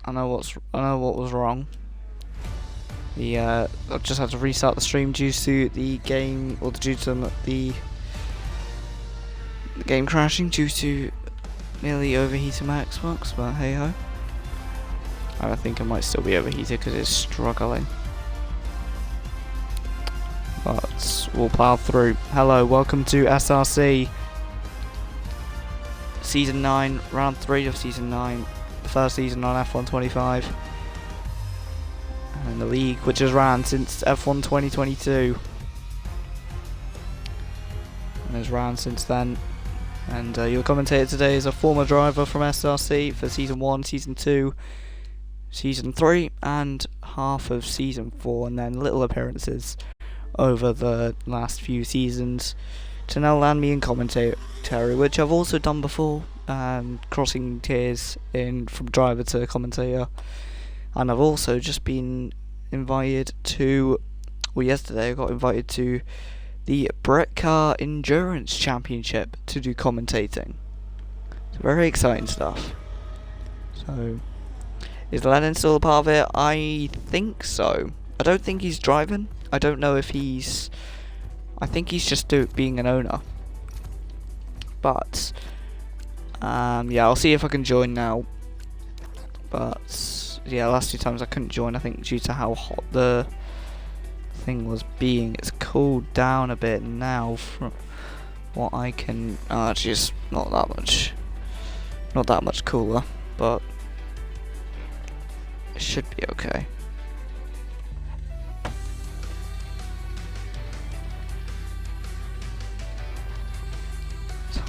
I know what was wrong. I just had to restart the stream due to the game, or due to the game crashing due to nearly overheating my Xbox. But hey ho, I think it might still be overheated because it's struggling. But we'll plow through. Hello, welcome to SRC Season 9, Round 3 of Season 9, the first season on F1 25. And the league which has ran since F1 2022. And has ran since then. And your commentator today is a former driver from SRC for Season 1, Season 2, Season 3, and half of Season 4, and then little appearances over the last few seasons to now land me in commentary, which I've also done before, crossing tiers in from driver to commentator. And I've also just been invited to, yesterday I got invited to the Brett Car Endurance Championship to do commentating. It's very exciting stuff. So, is Lennon still a part of it? I think so. I don't think he's driving. I don't know if he's... I think he's just being an owner. But, yeah, I'll see if I can join now. But, yeah, last 2 times I couldn't join, I think, due to how hot the thing was being. It's cooled down a bit now from what I can... actually, it's not that much cooler, but it should be okay.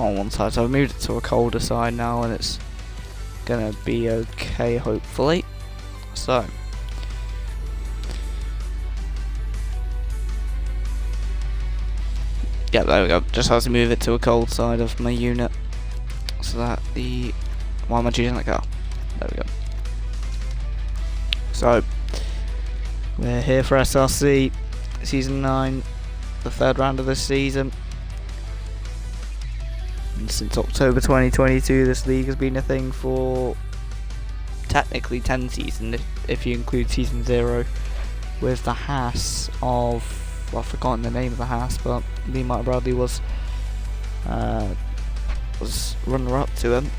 On one side, so I've moved it to a colder side now, and it's gonna be okay, hopefully. So, yeah, there we go. Just have to move it to a cold side of my unit, so that why am I choosing the car? There we go. So, we're here for SRC Season 9, the 3rd round of this season. And since October 2022, this league has been a thing for technically 10 seasons, if you include Season 0, with the Haas of, well, I've forgotten the name of the Haas, but Lee Martin Bradley was runner-up to him.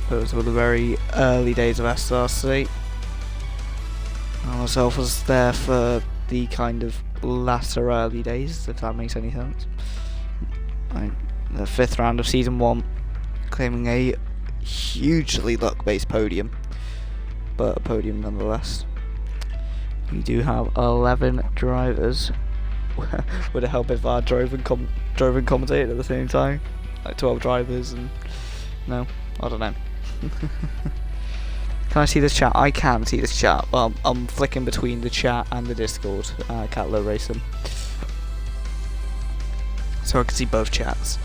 Those were the very early days of SRC. I myself was there for the kind of latter early days, if that makes any sense. The 5th round of Season 1, claiming a hugely luck-based podium, but a podium nonetheless. We do have 11 drivers. Would it help if I drove and commentated at the same time? Like 12 drivers and... no, I don't know. Can I see this chat? I can see this chat. Well, I'm flicking between the chat and the Discord, Catlow Racing. So I can see both chats.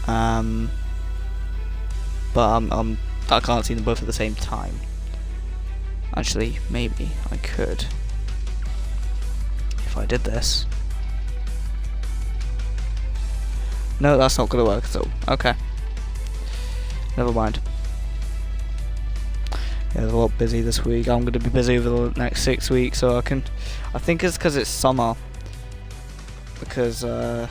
But I can't see them both at the same time. Actually, maybe I could. If I did this. No, that's not going to work at all. Okay. Never mind. Yeah, there's a lot busy this week. I'm going to be busy over the next 6 weeks, so I think it's because it's summer. Because, I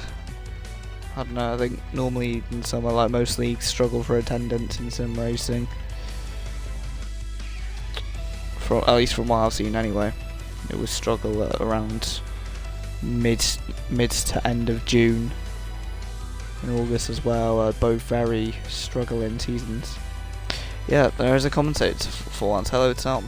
don't know, I think normally in summer, like most leagues, struggle for attendance in sim racing. At least from what I've seen anyway. It would struggle at around mid to end of June. In August as well, are both very struggling seasons. Yeah, there is a commentator for once. Hello, Tom.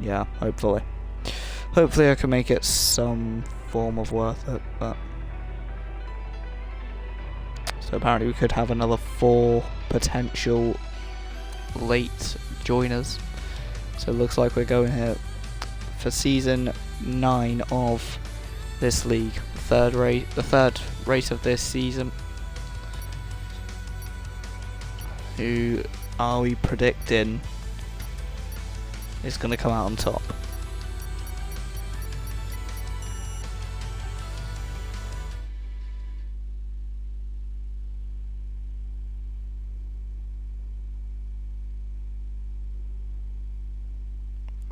Yeah, hopefully I can make it some form of worth it, but... So apparently we could have another 4 potential late joiners. So it looks like we're going here for Season 9 of this league, the third race of this season. Who are we predicting is going to come out on top?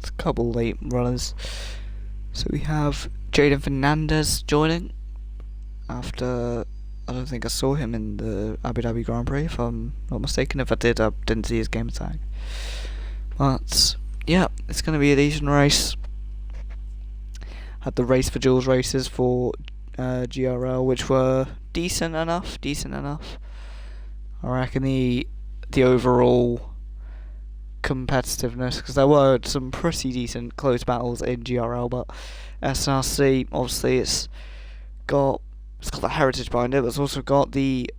a couple late runners. So we have Jaden Fernandez joining after. I don't think I saw him in the Abu Dhabi Grand Prix, if I'm not mistaken. If I did, I didn't see his game tag. But yeah, it's going to be a decent race. Had the race for Jules races for GRL, which were decent enough. I reckon the overall competitiveness, because there were some pretty decent close battles in GRL, but SRC, obviously it's got the heritage behind it, but it's also got the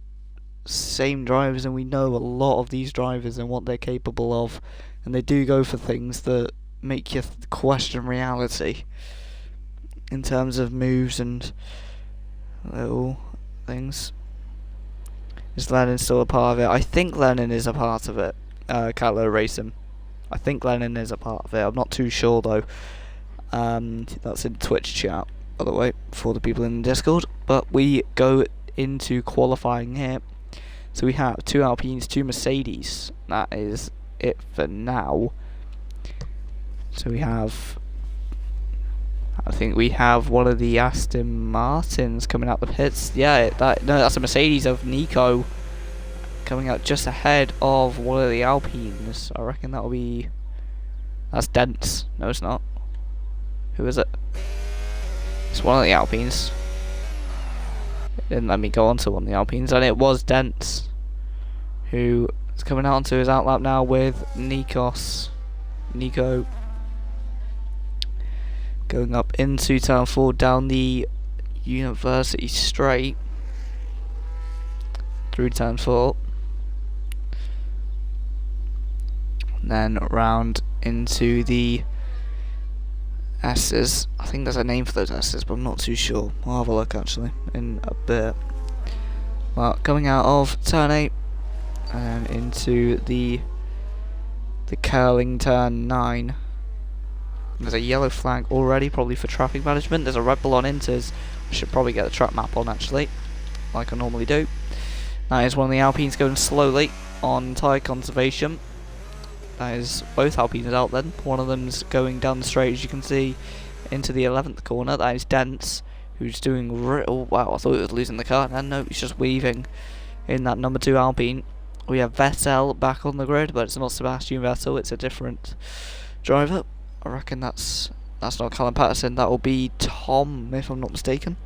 same drivers, and we know a lot of these drivers and what they're capable of, and they do go for things that make you question reality in terms of moves and little things. Is Lennon still a part of it? I think Lennon is a part of it. Catlow Racing. I think Lennon is a part of it. I'm not too sure though. That's in Twitch chat, by the way, for the people in the Discord. But we go into qualifying here. So we have 2 Alpines, 2 Mercedes. That is it for now. So we have, I think we have one of the Aston Martins coming out the pits. Yeah, that's a Mercedes of Nico coming out just ahead of one of the Alpines. I reckon that'll be, that's Dents. No, it's not. Who is it? It's one of the Alpines. It didn't let me go onto one of the Alpines, and it was Dents, who is coming out onto his outlap now with Nico going up into turn 4 down the University straight through turn 4, and then round into the S's. I think there's a name for those S's, but I'm not too sure. I'll have a look actually in a bit. Well, coming out of turn 8 and into the curling turn 9. There's a yellow flag already, probably for traffic management. There's a red bull on Inters. I should probably get the track map on actually, like I normally do. That is one of the Alpines going slowly on tyre conservation. That is both Alpines out then. One of them's going down the straight, as you can see, into the 11th corner. That is Dents, who's doing oh wow, I thought he was losing the car. And no, he's just weaving in that number 2 Alpine. We have Vettel back on the grid, but it's not Sebastian Vettel, it's a different driver. I reckon that's not Callum Patterson, that will be Tom, if I'm not mistaken.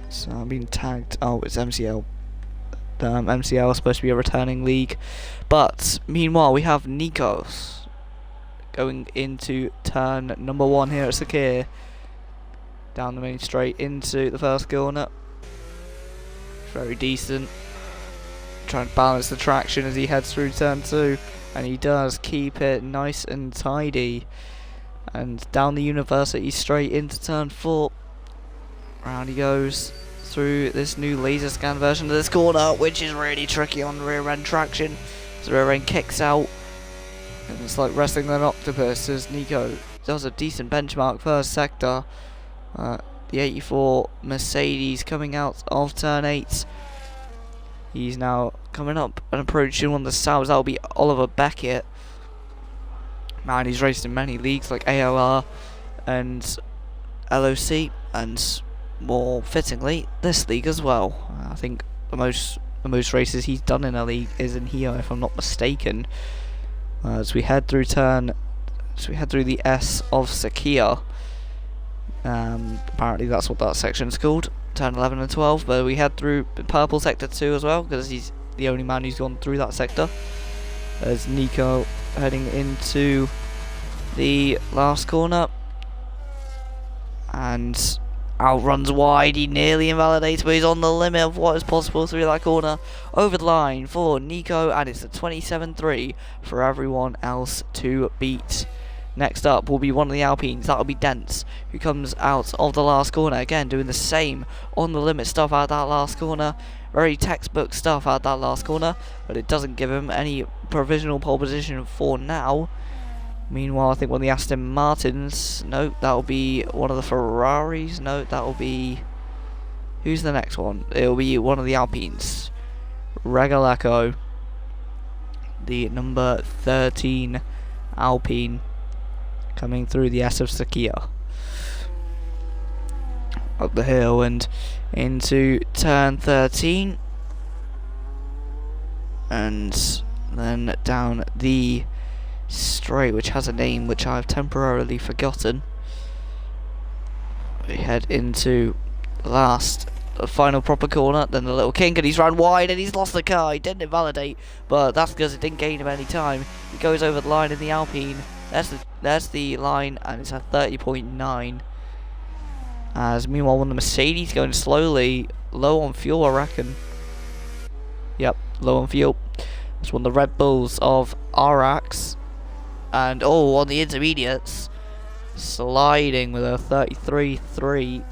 So I'm being tagged. Oh, it's MCL. MCL is supposed to be a returning league, but meanwhile we have Nikos going into turn number 1 here at Sakir, down the main straight into the first corner. Very decent, trying to balance the traction as he heads through turn 2, and he does keep it nice and tidy, and down the University straight into turn 4. Round he goes through this new laser scan version of this corner, which is really tricky on rear end traction. The rear end kicks out, and it's like wrestling an octopus as Nico does a decent benchmark first sector. The 84 Mercedes coming out of turn 8. He's now coming up and approaching one of the Saubs. That'll be Oliver Beckett. Man, he's raced in many leagues like AOR and LOC, and more fittingly, this league as well. I think the most races he's done in a league is in here, if I'm not mistaken. As we head through the S of Sakia. Apparently that's what that section's called, turn 11 and 12. But we head through purple sector 2 as well, because he's the only man who's gone through that sector. As Nico heading into the last corner, and outruns wide. He nearly invalidates, but he's on the limit of what is possible through that corner. Over the line for Nico, and it's a 27-3 for everyone else to beat. Next up will be one of the Alpines. That'll be Dents, who comes out of the last corner. Again, doing the same on the limit stuff out that last corner. Very textbook stuff out that last corner, but it doesn't give him any provisional pole position for now. Meanwhile, I think one of the Aston Martins. No, that'll be one of the Ferraris. No, that'll be... Who's the next one? It'll be one of the Alpines. Regalacco the number 13 Alpine coming through the SRC up the hill and into turn 13, and then down the straight, which has a name which I've temporarily forgotten. We head into the final proper corner, then the little kink, and he's run wide and he's lost the car. He didn't invalidate, but that's because it didn't gain him any time. He goes over the line in the Alpine. There's the line, and it's at 30.9. As meanwhile, one of the Mercedes going slowly, low on fuel, I reckon. Yep, low on fuel. It's one of the Red Bulls of RX, and on the intermediates, sliding with a 33.3.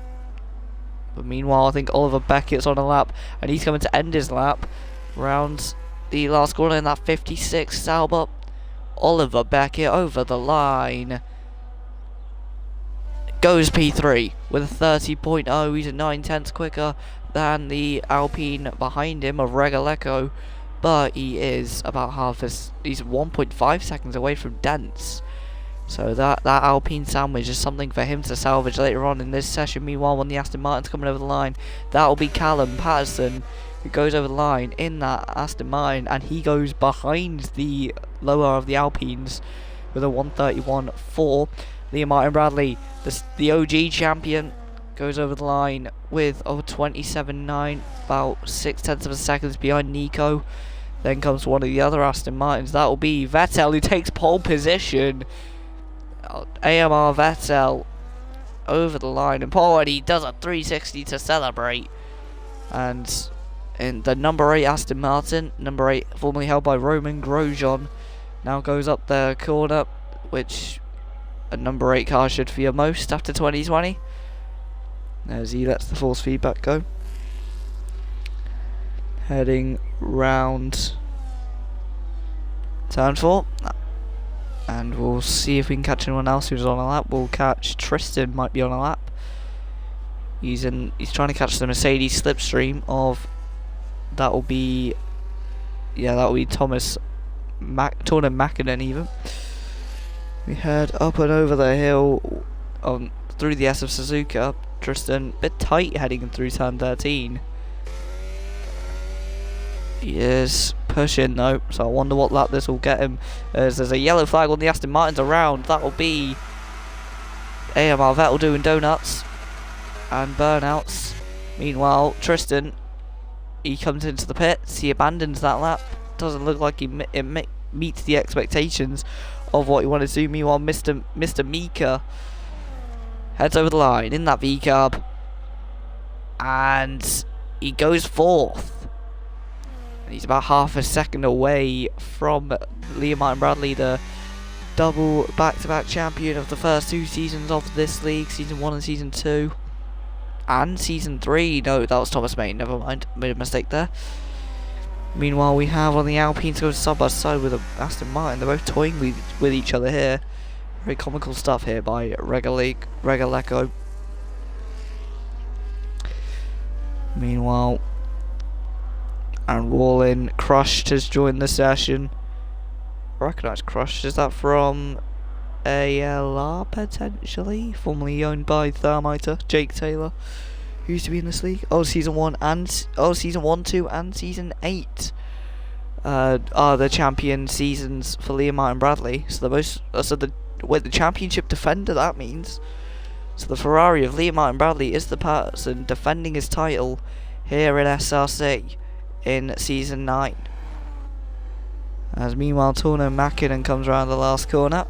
But meanwhile, I think Oliver Beckett's on a lap, and he's coming to end his lap round the last corner in that 56 Sauber. Oliver Beckett over the line. Goes P3 with a 30.0. He's a 9/10 quicker than the Alpine behind him of Regaleco, but he is about he's 1.5 seconds away from Dents. So that Alpine sandwich is something for him to salvage later on in this session. Meanwhile, when the Aston Martin's coming over the line, that will be Callum Patterson who goes over the line in that Aston Martin, and he goes behind the lower of the Alpines with a 1:31.4. Liam Martin Bradley, the OG champion, goes over the line with a 27.9, about 0.6 of a second behind Nico. Then comes one of the other Aston Martins. That will be Vettel, who takes pole position. AMR Vettel over the line, and he does a 360 to celebrate. And in the number 8 Aston Martin, number 8 formerly held by Roman Grosjean, now goes up the corner, which a number 8 car should fear most after 2020, as he lets the force feedback go. Heading round turn 4, and we'll see if we can catch anyone else who's on a lap. We'll catch Tristan, might be on a lap. He's trying to catch the Mercedes slipstream of, that will be Thomas Tornan Mackinnon even. We head up and over the hill through the S of Suzuka. Tristan, a bit tight heading through turn 13. He is pushing though, so I wonder what lap this will get him. As there's a yellow flag on the Aston Martins around. That will be AMR Vettel doing donuts and burnouts. Meanwhile, Tristan, he comes into the pits. He abandons that lap. Doesn't look like it meets the expectations of what he wanted to do. Meanwhile, Mr. Mika heads over the line in that V-Carb, and he goes 4th. He's about half a second away from Liam Martin Bradley, the double back-to-back champion of the first 2 seasons of this league, season 1 and season 2, and season 3. No, that was Thomas May. Never mind, made a mistake there. Meanwhile, we have on the Alpines going side by side with Aston Martin. They're both toying with each other here. Very comical stuff here by Regaleco. Meanwhile, and Wallin, Crushed has joined the session. I recognise Crushed. Is that from ALR potentially? Formerly owned by Thermiter, Jake Taylor, who used to be in this league. Season 1, 2 and season 8 are the champion seasons for Liam Martin Bradley. So the championship defender, that means. So the Ferrari of Liam Martin Bradley is the person defending his title here in SRC in season 9. As meanwhile, Tornan Mackinnon comes around the last corner.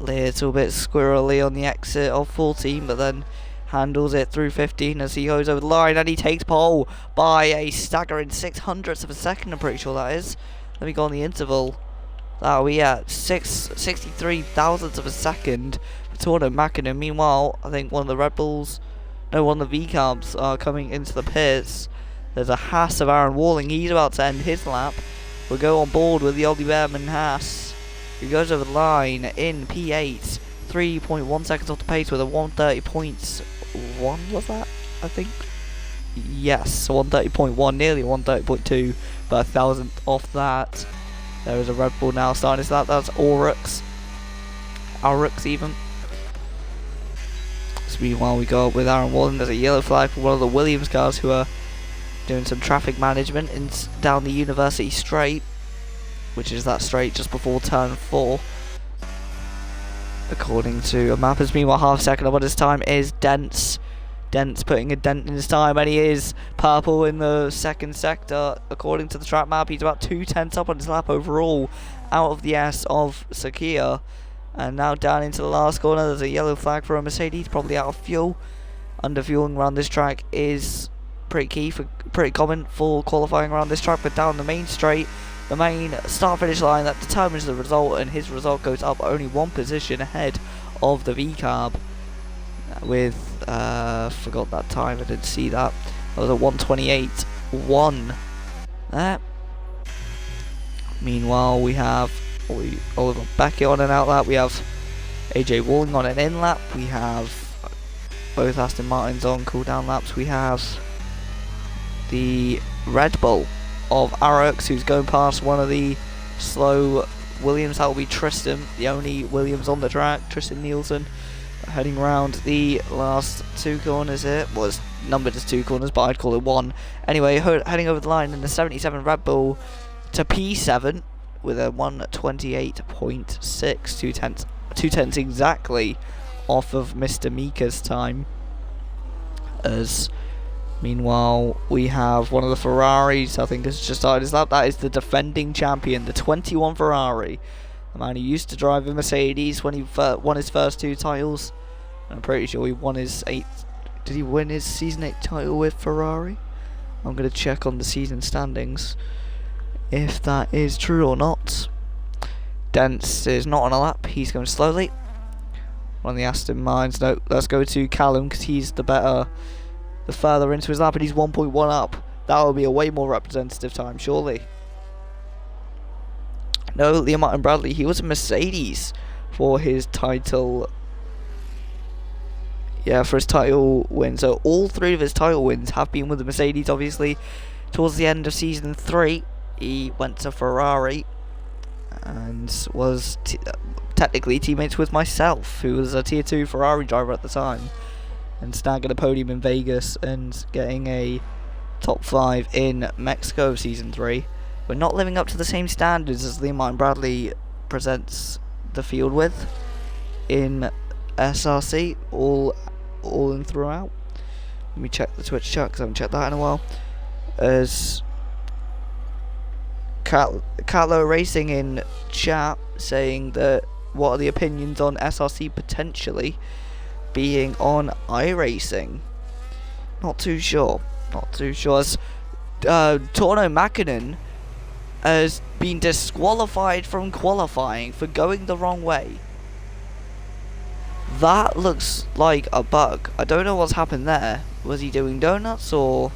Little bit squirrely on the exit of 14, but then handles it through 15 as he goes over the line, and he takes pole by a staggering 0.06 of a second, I'm pretty sure that is. Let me go on the interval. That'll be at 63 thousandths of a second for Tornan Mackinnon. Meanwhile, I think one of the V-Carbs are coming into the pits. There's a Haas of Aaron Walling. He's about to end his lap. We'll go on board with the Ollie Behrman Haas, who goes over the line in P8. 3.1 seconds off the pace with a 130.1, was that? I think. Yes, 130.1, nearly 130.2, but 1,000th off that. There is a Red Bull now starting his lap. That's Aurux even. So meanwhile, we go up with Aaron Wallen. There's a yellow flag for one of the Williams cars who are doing some traffic management down the University Straight, which is that straight just before turn 4, according to a map. As meanwhile, half a second up on his time is Dents. Dents putting a dent in his time, and he is purple in the second sector. According to the track map, he's about 2/10 up on his lap overall, out of the S of Sakia. And now down into the last corner, there's a yellow flag for a Mercedes, probably out of fuel. Underfueling around this track is pretty common for qualifying around this track, but down the main straight, the main start-finish line that determines the result, and his result goes up only 1 position ahead of the V-Carb with, forgot that time, I didn't see that. That was a 1:28.1 there. Meanwhile, we have Oliver Beckett on an out lap, we have AJ Walling on an in lap, we have both Aston Martins on cool down laps, we have the Red Bull of Aurux who's going past one of the slow Williams. That will be Tristan, the only Williams on the track, Tristan Nielsen, heading round the last 2 corners here. Well, it's numbered as 2 corners, but I'd call it 1. Anyway, heading over the line in the 77 Red Bull to P7 with a 1:28.6, 2/10 exactly off of Mr. Mika's time. As meanwhile, we have one of the Ferraris, I think has just started his lap. That is the defending champion, the 21 Ferrari. The man who used to drive a Mercedes when he won his first 2 titles. I'm pretty sure he won his 8th. Did he win his season 8 title with Ferrari? I'm going to check on the season standings if that is true or not. Dents is not on a lap, he's going slowly. One of the Aston Martins. No, let's go to Callum because he's the further into his lap, and he's 1.1 up. That will be a way more representative time, surely. No, Liam Martin Bradley, he was a Mercedes for his title. Yeah, for his title win. So all 3 of his title wins have been with the Mercedes, obviously. Towards the end of season 3, he went to Ferrari and was technically teammates with myself, who was a tier 2 Ferrari driver at the time, and snagging a podium in Vegas and getting a top 5 in Mexico season 3. We're not living up to the same standards as Liam Martin Bradley presents the field with in SRC, all in throughout. Let me check the Twitch chat because I haven't checked that in a while. As Catlo Racing in chat saying that what are the opinions on SRC potentially being on iRacing? Not too sure. As Torno Mäkinen has been disqualified from qualifying for going the wrong way. That looks like a bug. I don't know what's happened there. Was he doing donuts, or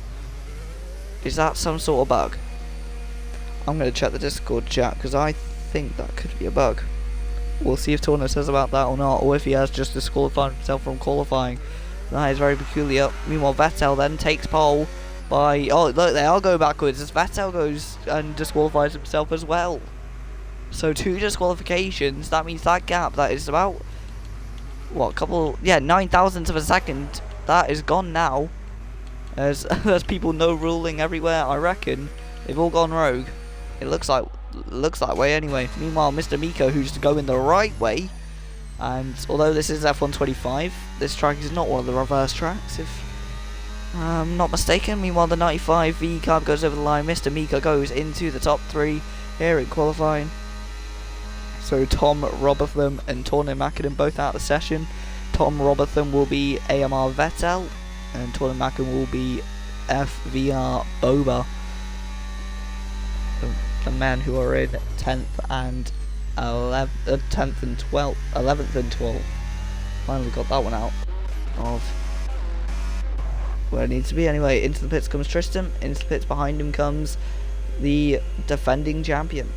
is that some sort of bug? I'm going to check the Discord chat because I think that could be a bug. We'll see if Torno says about that or not, or if he has just disqualified himself from qualifying. That is very peculiar. Meanwhile, Vettel then takes pole by... Oh, look, they are going backwards as Vettel goes and disqualifies himself as well. So 2 disqualifications. That means that gap, that is about... What, 9 thousandths of a second. That is gone now. There's people no ruling everywhere, I reckon. They've all gone rogue. It looks that way anyway. Meanwhile, Mr. Miko, who's going the right way, and although this is F125, this track is not one of the reverse tracks, if I'm not mistaken. Meanwhile, the 95 V-Carb goes over the line. Mr. Miko goes into the top 3 here in qualifying. So Tom Robotham and Torno Mäkinen both out of the session. Tom Robotham will be AMR Vettel, and Torno Mäkinen will be FVR Boba. The men who are in 10th and 10th and 12th, 11th and 12th. Finally got that one out of where it needs to be. Anyway, into the pits comes Tristan. Into the pits behind him comes the defending champion.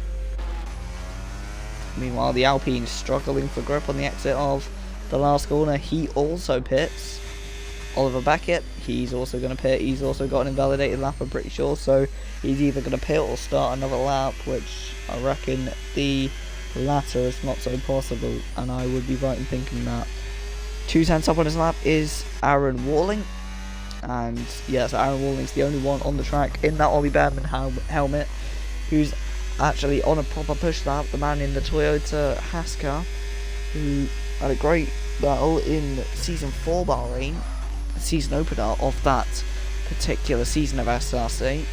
Meanwhile, the Alpine struggling for grip on the exit of the last corner. He also pits. Oliver Beckett. He's also going to pit. He's also got an invalidated lap, I'm pretty sure. So he's either going to pit or start another lap, which I reckon the latter is not so possible. And I would be right in thinking that. 2 tenths up on his lap is Aaron Walling. And yeah, so Aaron Walling's the only one on the track in that Ollie Behrman helmet who's actually on a proper push lap. The man in the Toyota Haas car, who had a great battle in Season 4 Bahrain, season opener of that particular season of SRC,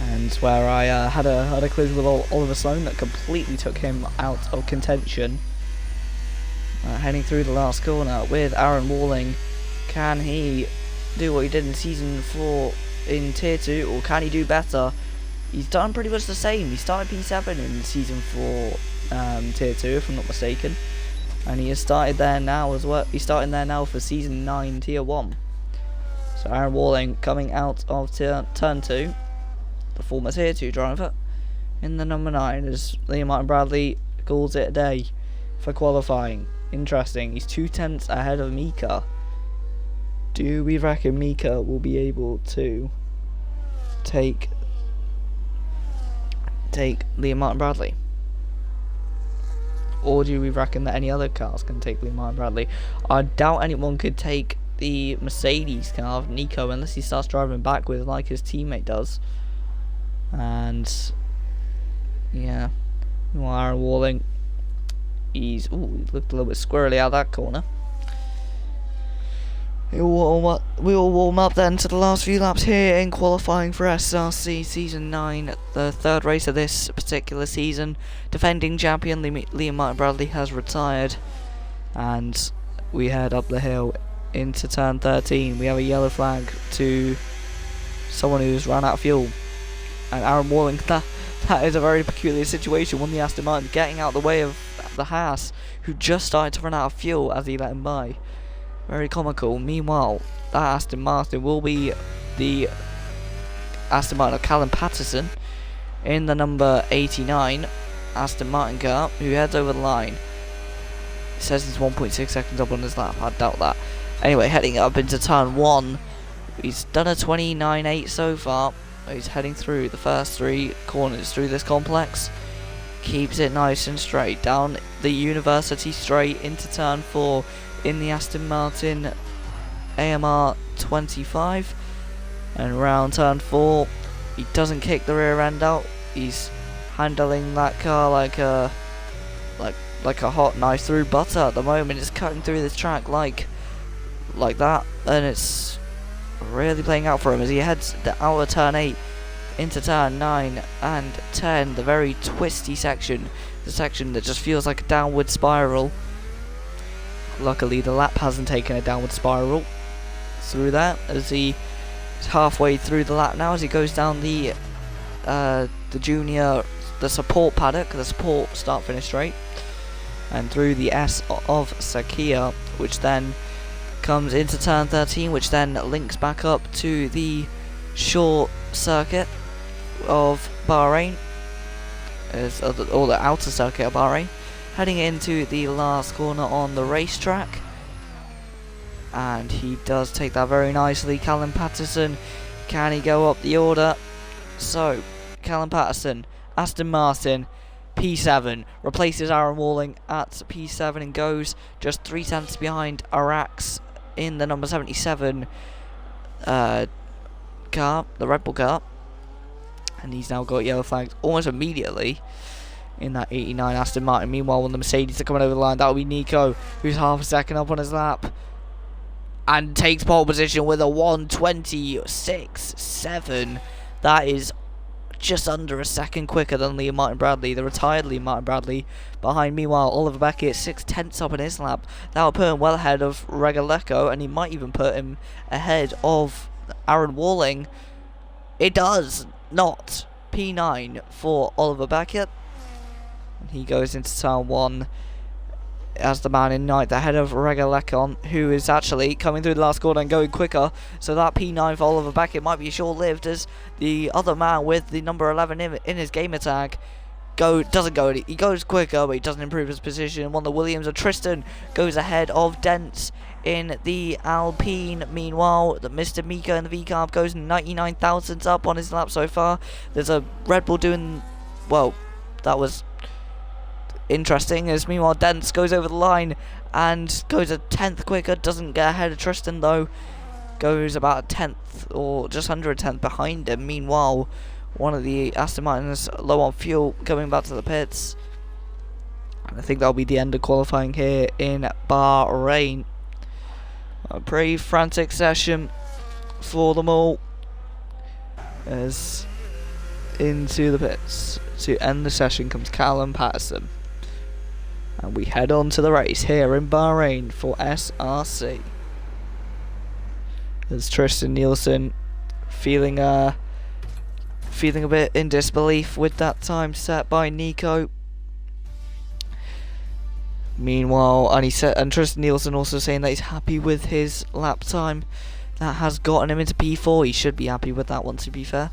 and where I had a collision with Oliver Sloan that completely took him out of contention. Heading through the last corner with Aaron Walling, can he do what he did in Season 4 in Tier 2, or can he do better? He's done pretty much the same. He started P7 in Season 4 Tier 2, if I'm not mistaken, and he has started there now as well. He's starting there now for Season 9 Tier 1. So Aaron Walling coming out of Turn 2, the former Tier 2 driver, in the number 9, as Liam Martin Bradley calls it a day for qualifying. Interesting, he's 2 tenths ahead of Mika. Do we reckon Mika will be able to take Liam Martin Bradley? Or do we reckon that any other cars can take Liam Martin Bradley? I doubt anyone could take the Mercedes car of Nico unless he starts driving backwards like his teammate does. And yeah, well, Aaron Walling, he looked a little bit squirrely out of that corner. We will warm up then to the last few laps here in qualifying for SRC Season 9, the third race of this particular season. Defending champion Liam Martin Bradley has retired, and we head up the hill into turn 13. We have a yellow flag to someone who's run out of fuel, and Aaron Walling, that is a very peculiar situation. One of the Aston Martin getting out of the way of the Haas, who just started to run out of fuel as he let him by. Very comical. Meanwhile, that Aston Martin will be the Aston Martin of Callum Patterson in the number 89 Aston Martin car, who heads over the line. It says he's 1.6 seconds up on his lap. I doubt that. Anyway, heading up into turn 1. He's done a 29.8 so far. He's heading through the first 3 corners through this complex. Keeps it nice and straight down the University straight into turn 4 in the Aston Martin AMR 25, and round turn 4 he doesn't kick the rear end out. He's handling that car like a hot knife through butter at the moment. It's cutting through this track like that, and it's really playing out for him as he heads out of turn 8 into turn 9 and 10, the very twisty section, the section that just feels like a downward spiral. Luckily the lap hasn't taken a downward spiral through that, as he is halfway through the lap now as he goes down the support paddock, the support start finish straight, and through the S of Sakia, which then comes into turn 13, which then links back up to the short circuit of Bahrain, or the outer circuit of Bahrain, heading into the last corner on the racetrack. And he does take that very nicely. Callum Patterson, can he go up the order? So, Callum Patterson, Aston Martin, P7, replaces Aaron Walling at P7 and goes just 3 tenths behind Arax in the number 77 car, the Red Bull car. And he's now got yellow flags almost immediately in that 89 Aston Martin. Meanwhile, when the Mercedes are coming over the line, that will be Nico, who's half a second up on his lap and takes pole position with a 1:26.7. That is just under a second quicker than Liam Martin Bradley, the retired Liam Martin Bradley. Behind, meanwhile, Oliver Beckett 6 tenths up on his lap. That will put him well ahead of Regaleko, and he might even put him ahead of Aaron Walling. It does not. P9 for Oliver Beckett. And he goes into turn 1 as the man in 9th ahead of Regalekon, who is actually coming through the last corner and going quicker. So that P9 for Oliver Beckett might be short-lived, as the other man with the number 11 in his gamer tag he goes quicker, but he doesn't improve his position. One of the Williams of Tristan goes ahead of Dents in the Alpine. Meanwhile, the Mr. Mika in the V-Carb goes 99 thousandths up on his lap so far. There's a Red Bull doing, well, that was interesting, as meanwhile Dents goes over the line and goes a tenth quicker, doesn't get ahead of Tristan though, goes about a tenth or just under a tenth behind him. Meanwhile, one of the Aston Martins low on fuel, coming back to the pits, and I think that'll be the end of qualifying here in Bahrain. A pretty frantic session for them all, as into the pits to end the session comes Callum Patterson, and we head on to the race here in Bahrain for SRC. As Tristan Nielsen feeling a bit in disbelief with that time set by Nico. Meanwhile, and Tristan Nielsen also saying that he's happy with his lap time. That has gotten him into P4. He should be happy with that one, to be fair.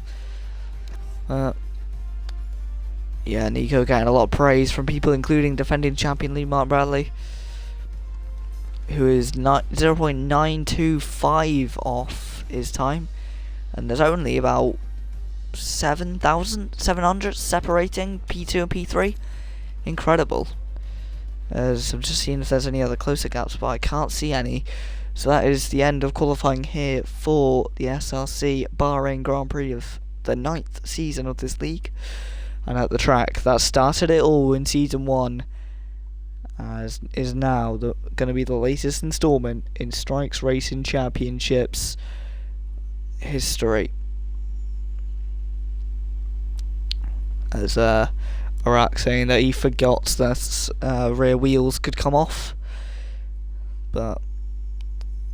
Yeah, Nico getting a lot of praise from people, including defending champion Lee Martin Bradley, who is 0.925 off his time. And there's only about 7,700 separating P2 and P3. Incredible. As I'm just seeing if there's any other closer gaps, but I can't see any. So that is the end of qualifying here for the SRC Bahrain Grand Prix of the 9th season of this league. And at the track that started it all in Season 1, as is now going to be the latest instalment in Strikes Racing Championships history. As Iraq saying that he forgot that rear wheels could come off, but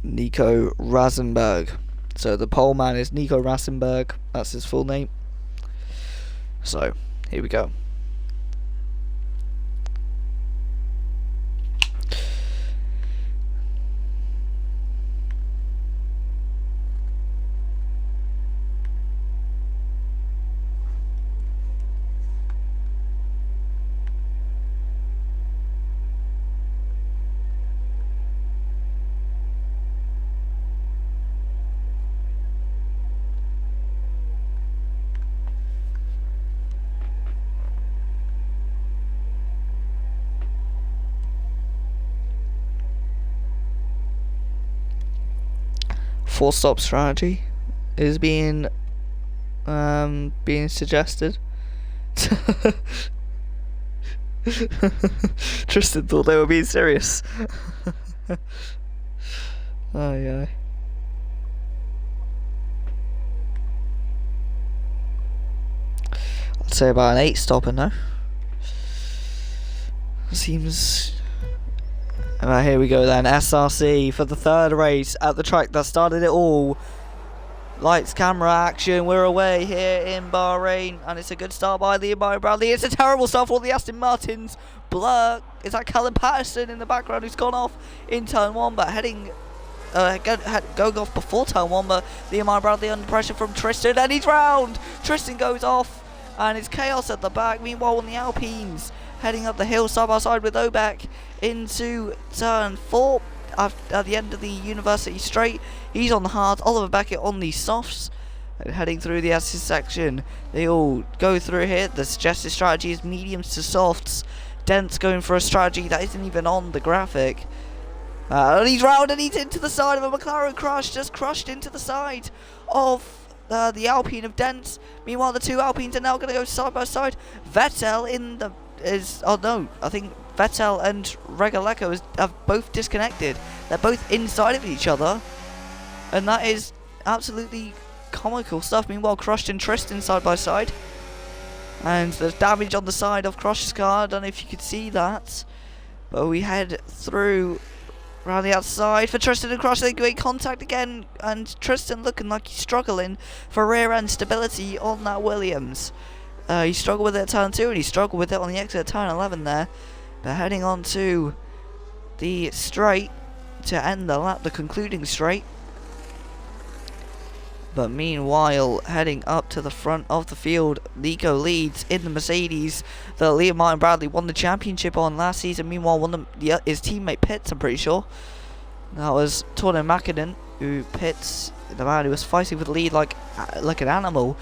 Nico Rasenberg, so the pole man is Nico Rasenberg, that's his full name. So here we go. Four-stop strategy is being suggested. Tristan thought they were being serious. Oh yeah. I'd say about an 8-stopper now. Seems. Alright, here we go then. SRC for the third race at the track that started it all. Lights, camera, action. We're away here in Bahrain, and it's a good start by Lee Martin Bradley. It's a terrible start for the Aston Martins. Blur. Is that Callum Patterson in the background who's gone off in turn 1, but going off before turn 1, but Lee Martin Bradley under pressure from Tristan, and he's round. Tristan goes off, and it's chaos at the back. Meanwhile, on the Alpines, heading up the hill side by side with Obek into turn 4 at the end of the University Straight. He's on the hards, Oliver Beckett on the softs, and heading through the assist section. They all go through here. The suggested strategy is mediums to softs. Dent's going for a strategy that isn't even on the graphic. And he's round, and he's into the side of a McLaren crush, just crushed into the side of the Alpine of Dent. Meanwhile, the two Alpines are now going to go side by side. Vettel I think Vettel and Regaleko have both disconnected. They're both inside of each other, and that is absolutely comical stuff. Meanwhile, Crushed and Tristan side by side, and there's damage on the side of Crush's car. I don't know if you could see that, but we head through around the outside for Tristan and Crush. They make contact again, and Tristan looking like he's struggling for rear end stability on that Williams. He struggled with it at turn 2, and he struggled with it on the exit at turn 11 there. But heading on to the straight to end the lap, the concluding straight. But meanwhile, heading up to the front of the field, Nico leads in the Mercedes that Liam Martin Bradley won the championship on last season. Meanwhile, his teammate Pitts, I'm pretty sure. That was Torno Mackinnon, who Pitts, the man who was fighting for the lead like an animal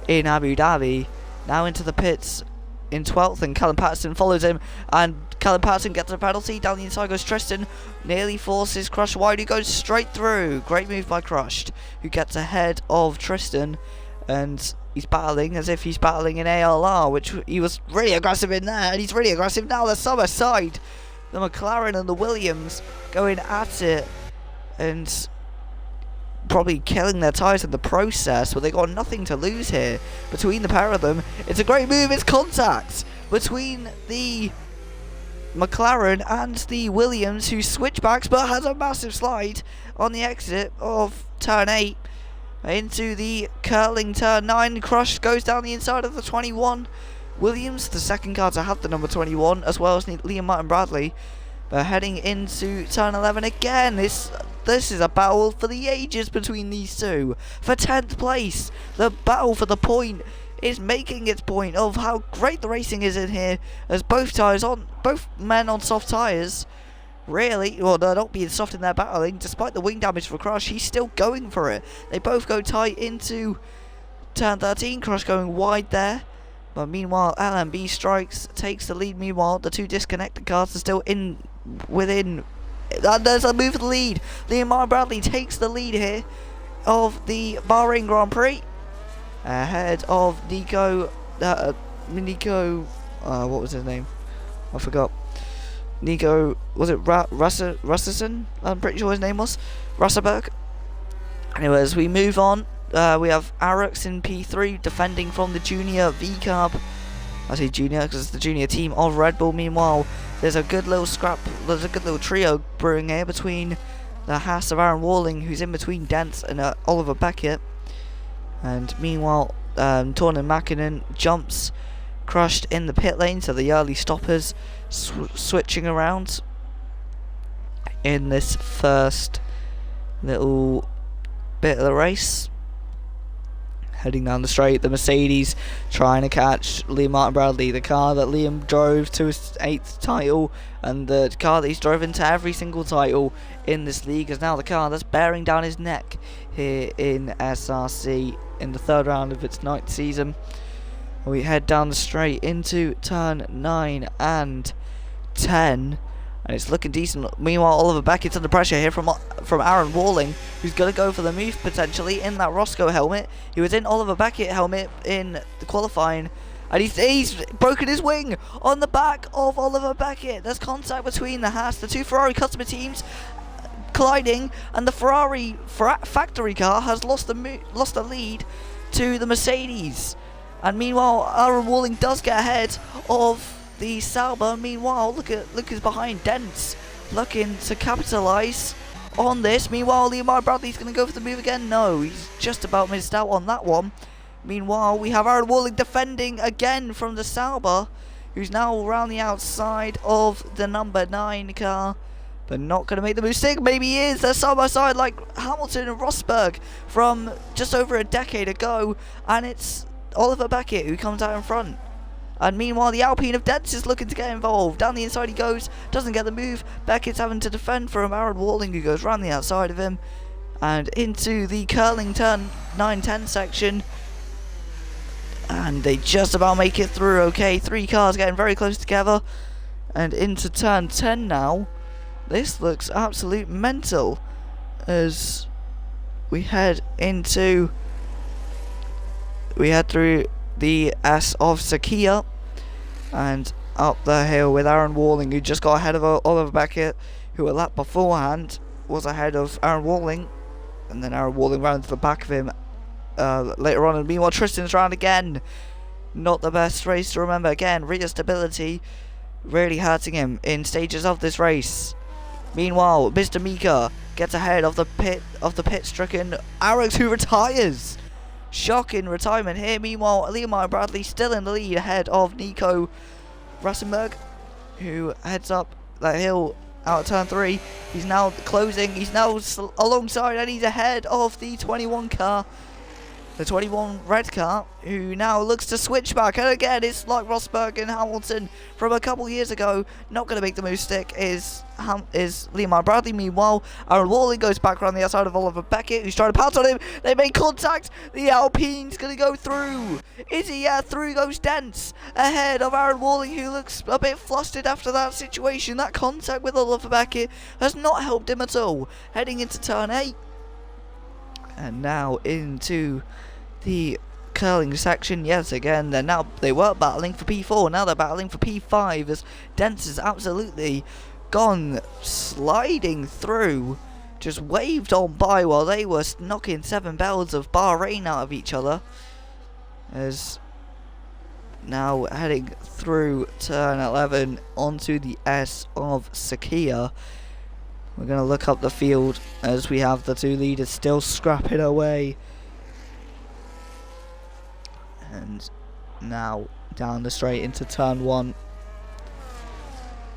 in Abu Dhabi, now into the pits in 12th, and Callum Patterson follows him, and Callum Patterson gets a penalty. Down the inside goes Tristan, nearly forces Crushed wide, who goes straight through. Great move by Crushed, who gets ahead of Tristan, and he's battling as if he's battling in ALR, which he was really aggressive in there, and he's really aggressive now. The summer side, the McLaren and the Williams going at it, and probably killing their tyres in the process, but they got nothing to lose here between the pair of them. It's a great move. It's contact between the McLaren and the Williams, who switchbacks but has a massive slide on the exit of turn 8 into the curling turn 9. Crush goes down the inside of the 21. Williams, the second car to have the number 21, as well as Liam Martin Bradley. But heading into turn 11 again, this is a battle for the ages between these two. For 10th place, the battle for the point is making its point of how great the racing is in here, as both men on soft tyres. Really, well, they're not being soft in their battling, despite the wing damage for Crush. He's still going for it. They both go tight into turn 13. Crush going wide there. But meanwhile, LMB strikes, takes the lead. Meanwhile, the two disconnected cars are still within. There's a move for the lead. Liam Martin Bradley takes the lead here of the Bahrain Grand Prix, ahead of Nico. What was his name? I forgot. Nico, was it Rasmussen? I'm pretty sure his name was Rasserberg. Anyways, we move on. We have Arux in P3 defending from the junior V-Carb. I say junior because it's the junior team of Red Bull. Meanwhile, there's a good little trio brewing here between the Haas of Aaron Walling, who's in between Dents, and Oliver Beckett. And meanwhile, Torno Mackinnon jumps Crushed in the pit lane, so the early stoppers switching around in this first little bit of the race. Heading down the straight, the Mercedes trying to catch Liam Martin Bradley, the car that Liam drove to his 8th title, and the car that he's drove into every single title in this league is now the car that's bearing down his neck here in SRC in the 3rd round of its 9th season. We head down the straight into turn 9 and 10, and it's looking decent. Meanwhile, Oliver Beckett's under pressure here from Aaron Walling, who's going to go for the move potentially in that Roscoe helmet. He was in Oliver Beckett helmet in the qualifying, and he's broken his wing on the back of Oliver Beckett. There's contact between the Haas, the two Ferrari customer teams colliding, and the Ferrari factory car has lost the lead to the Mercedes. And meanwhile, Aaron Walling does get ahead of the Sauber. Meanwhile, look who's behind Dents, looking to capitalise on this. Meanwhile, Liam Martin Bradley's going to go for the move again. No, he's just about missed out on that one. Meanwhile, we have Aaron Walling defending again from the Sauber, who's now around the outside of the number 9 car, but not going to make the mistake. Maybe he is. They're side by side like Hamilton and Rosberg from just over a decade ago, and it's Oliver Beckett who comes out in front. And meanwhile, the Alpine of Dents is looking to get involved. Down the inside he goes, doesn't get the move. Beckett's having to defend from Aaron Walling, who goes round the outside of him and into the curling turn 9-10 section. And they just about make it through okay. 3 cars getting very close together. And into turn 10 now. This looks absolute mental as we head through the S of Sakia and up the hill with Aaron Walling, who just got ahead of Oliver Beckett, who a lap beforehand was ahead of Aaron Walling, and then Aaron Walling ran to the back of him later on. And meanwhile, Tristan's round again. Not the best race to remember. Again, rear stability really hurting him in stages of this race. Meanwhile, Mr. Mika gets ahead of the pit-stricken Arrows, who retires. Shocking retirement here. Meanwhile, Liam Martin Bradley still in the lead ahead of Nico Rassenberg, who heads up that hill out of turn 3. He's now closing. He's now alongside, and he's ahead of the 21 car the 21 red car, who now looks to switch back. And again, it's like Rosberg and Hamilton from a couple years ago. Not going to make the move stick is Liam Bradley. Meanwhile, Aaron Walling goes back around the outside of Oliver Beckett, who's trying to pounce on him. They make contact. The Alpine's going to go through. Is he? Yeah, through goes Dents. Ahead of Aaron Walling, who looks a bit flustered after that situation. That contact with Oliver Beckett has not helped him at all. Heading into turn 8. And now into the curling section yet again. They were battling for P4, now they're battling for P5 as Dents has absolutely gone sliding through, just waved on by while they were knocking 7 bells of Bahrain out of each other. As now heading through turn 11 onto the S of Sakia. We're going to look up the field as we have the 2 leaders still scrapping away. And now down the straight into turn 1.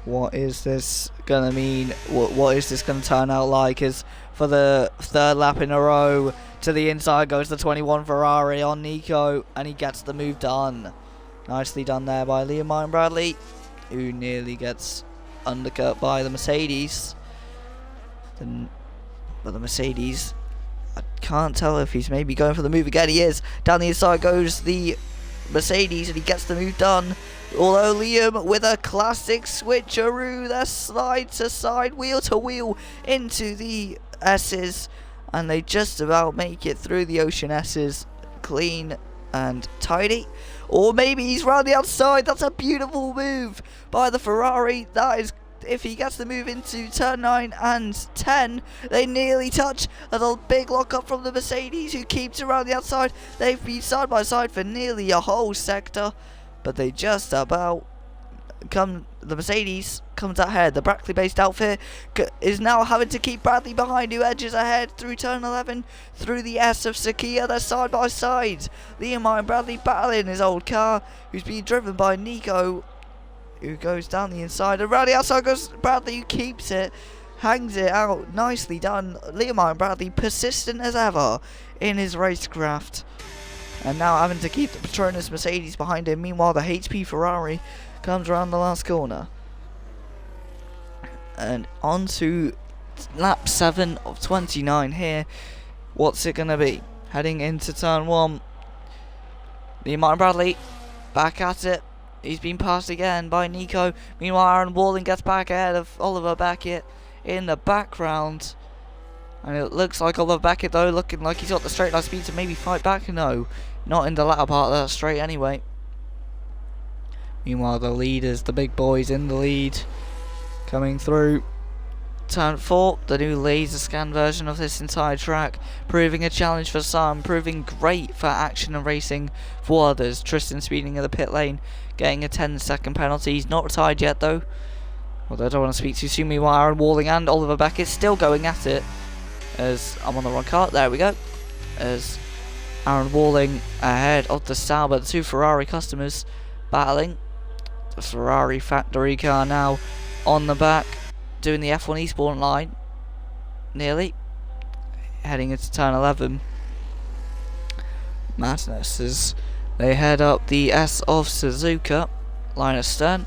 What is this going to mean? What is this going to turn out like? As for the 3rd lap in a row, to the inside goes the 21 Ferrari on Nico, and he gets the move done. Nicely done there by Liam Bradley, who nearly gets undercut by the Mercedes. But the Mercedes, I can't tell if he's maybe going for the move again. He is. Down the inside goes the Mercedes, and he gets the move done. Although Liam with a classic switcheroo, the slide to side, wheel to wheel into the S's, and they just about make it through the Ocean S's clean and tidy. Or maybe he's round the outside. That's a beautiful move by the Ferrari. That is, if he gets the move into turn 9 and 10, they nearly touch. A little big lock up from the Mercedes, who keeps around the outside. They've been side by side for nearly a whole sector, but they just about come. The Mercedes comes ahead. The Brackley based outfit is now having to keep Bradley behind, who edges ahead through turn 11 through the S of Sakia. They're side by side. Liam and Bradley battling his old car, who's being driven by Nico, who goes down the inside, and around the outside goes Bradley, who keeps it, hangs it out. Nicely done. Liam Bradley, persistent as ever in his racecraft, and now having to keep the Petronas Mercedes behind him. Meanwhile, the HP Ferrari comes around the last corner. And on to lap 7 of 29 here. What's it going to be? Heading into turn 1. Liam Bradley back at it. He's been passed again by Nico. Meanwhile, Aaron Walling gets back ahead of Oliver Beckett in the background. And it looks like Oliver Beckett, though, looking like he's got the straight line speed to maybe fight back. No, not in the latter part of that straight anyway. Meanwhile, the leaders, the big boys in the lead, coming through turn 4, the new laser scan version of this entire track, proving a challenge for some, proving great for action and racing for others. Tristan speeding in the pit lane, getting a 10-second penalty. He's not retired yet, though, although I don't want to speak too soon. Meanwhile, Aaron Walling and Oliver Beckett still going at it, as I'm on the wrong car. There we go. As Aaron Walling ahead of the Sauber, the 2 Ferrari customers battling. The Ferrari factory car now on the back, doing the F1 Eastbourne line, nearly heading into turn 11. Madness as they head up the S of Suzuka, line astern,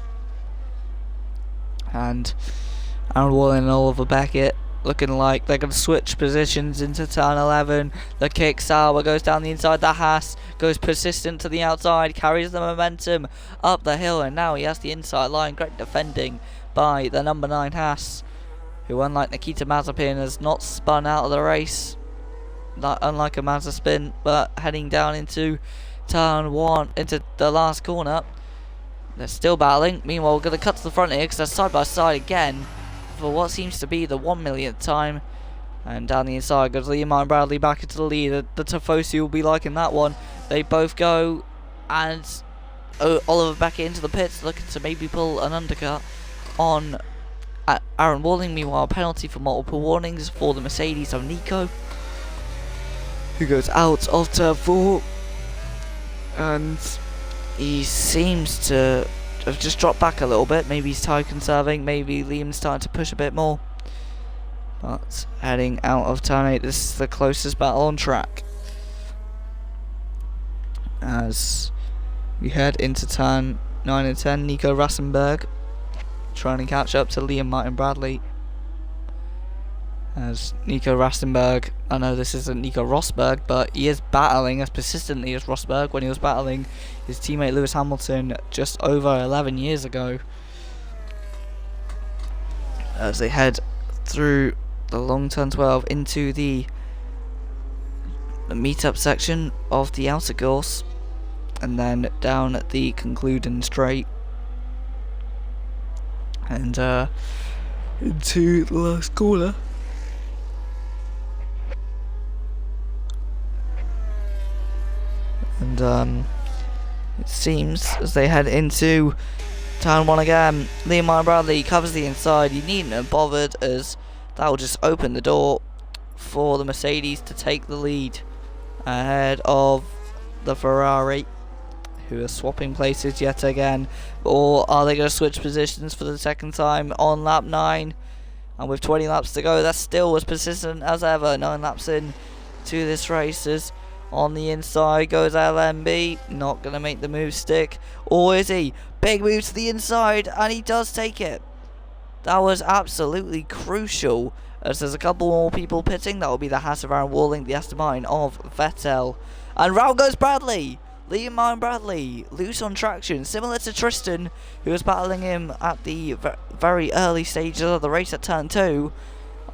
and Aaron Walling and Oliver Beckett looking like they're going to switch positions into turn 11. The kick Sauber goes down the inside. The Haas goes persistent to the outside, carries the momentum up the hill, and now he has the inside line. Great defending by the number 9 Haas, who, unlike Nikita Mazepin, has not spun out of the race, unlike a Mazepin, but heading down into turn 1, into the last corner. They're still battling. Meanwhile, we're going to cut to the front here because they're side by side again for what seems to be the 1 millionth time. And down the inside goes Liam Bradley back into the lead. The Tifosi will be liking that one. They both go, and Oliver back into the pits, looking to maybe pull an undercut on Aaron Walling. Meanwhile, penalty for multiple warnings for the Mercedes of Nico, who goes out of turn 4, and he seems to have just dropped back a little bit. Maybe he's tire conserving, maybe Liam's starting to push a bit more. But heading out of turn 8, this is the closest battle on track. as we head into turn 9 and 10. Nico Rassenberg trying to catch up to Liam Martin Bradley, as Nico Rassenberg, I know this isn't Nico Rosberg, but he is battling as persistently as Rosberg when he was battling his teammate Lewis Hamilton just over 11 years ago, as they head through the long turn 12 into the meet-up section of the outer course, and then down at the concluding straight and into the last corner. And it seems as they head into turn 1 again, Liam Martin Bradley covers the inside. He needn't have bothered, as that will just open the door for the Mercedes to take the lead ahead of the Ferrari, who are swapping places yet again. Or are they going to switch positions for the second time on lap 9? And with 20 laps to go, that's still as persistent as ever. 9 laps in to this race, as on the inside goes LMB, not going to make the move stick. Or is he? Big move to the inside, and he does take it. That was absolutely crucial, as there's a couple more people pitting. That will be the Haas of Aaron Walling, the Aston Martin of Vettel. And round goes Bradley. Liam Martin Bradley, loose on traction, similar to Tristan, who was battling him at the very early stages of the race at turn 2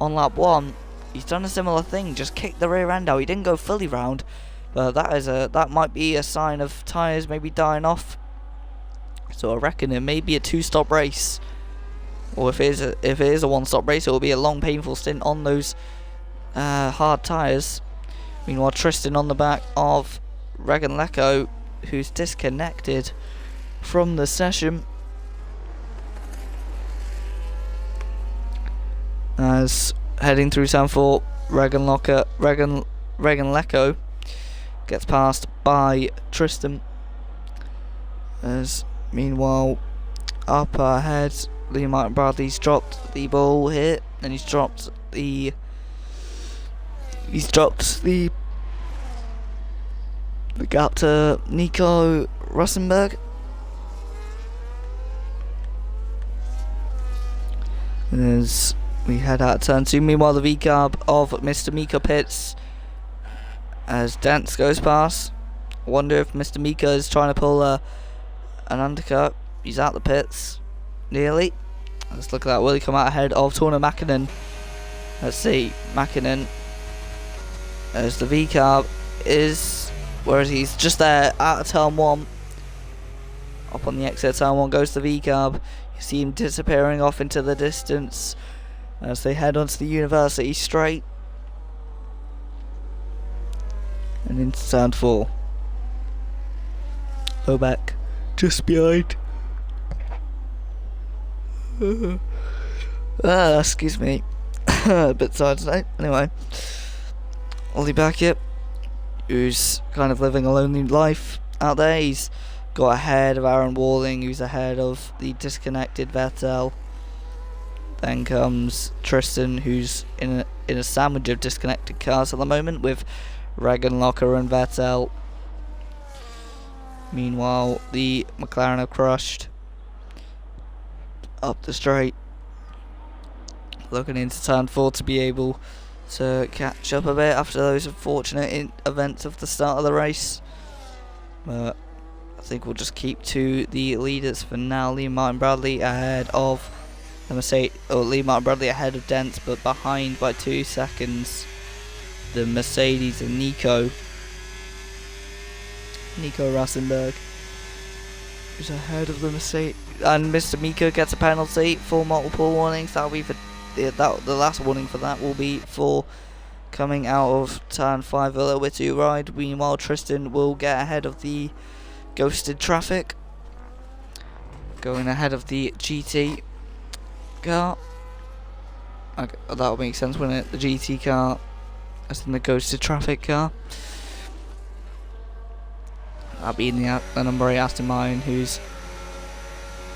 on lap 1. He's done a similar thing, just kicked the rear end out. He didn't go fully round, but that might be a sign of tyres maybe dying off. So I reckon it may be a 2-stop race, or if it is a 1-stop race, it will be a long, painful stint on those hard tyres. Meanwhile, Tristan on the back of Regan Lecco, who's disconnected from the session, as heading through turn 4, Regan Lecco gets passed by Tristan, as meanwhile up ahead Liam Martin Bradley's dropped the ball here, and he's dropped the gap to Nico Rassenberg. As we head out turn 2, meanwhile the V-carb of Mr. Mika pits as Dance goes past. I wonder if Mr. Mika is trying to pull an undercut. He's out the pits, nearly. Let's look at that. Will he come out ahead of Torna Mäkinen? Let's see. Mäkinen, as the V-carb is, where is he? He's just there out of turn 1. Up on the exit turn 1 goes the V-carb. You see him disappearing off into the distance as they head onto the University straight and into turn 4. Oback just behind. Excuse me. A bit tired tonight. Anyway, Ollie Backett, who's kind of living a lonely life out there. He's got ahead of Aaron Walling, who's ahead of the disconnected Vettel. Then comes Tristan, who's in a sandwich of disconnected cars at the moment, with Regan Locker and Vettel. Meanwhile, the McLaren have crushed up the straight, looking into turn 4 to be able to catch up a bit after those unfortunate events of the start of the race. But I think we'll just keep to the leaders for now. Liam Martin Bradley ahead of the Mercedes, or Liam Martin Bradley ahead of Dent, but behind by 2 seconds the Mercedes and Nico Rassenberg, who's ahead of the Mercedes. And Mr. Mika gets a penalty for multiple warnings. That'll be for the last warning for that will be for coming out of turn 5 a little bit too wide. Meanwhile, Tristan will get ahead of the ghosted traffic, going ahead of the GT car. Okay, that'll make sense, wouldn't it? The GT car as in the ghosted traffic car. That being the number 8 Aston Martin, who's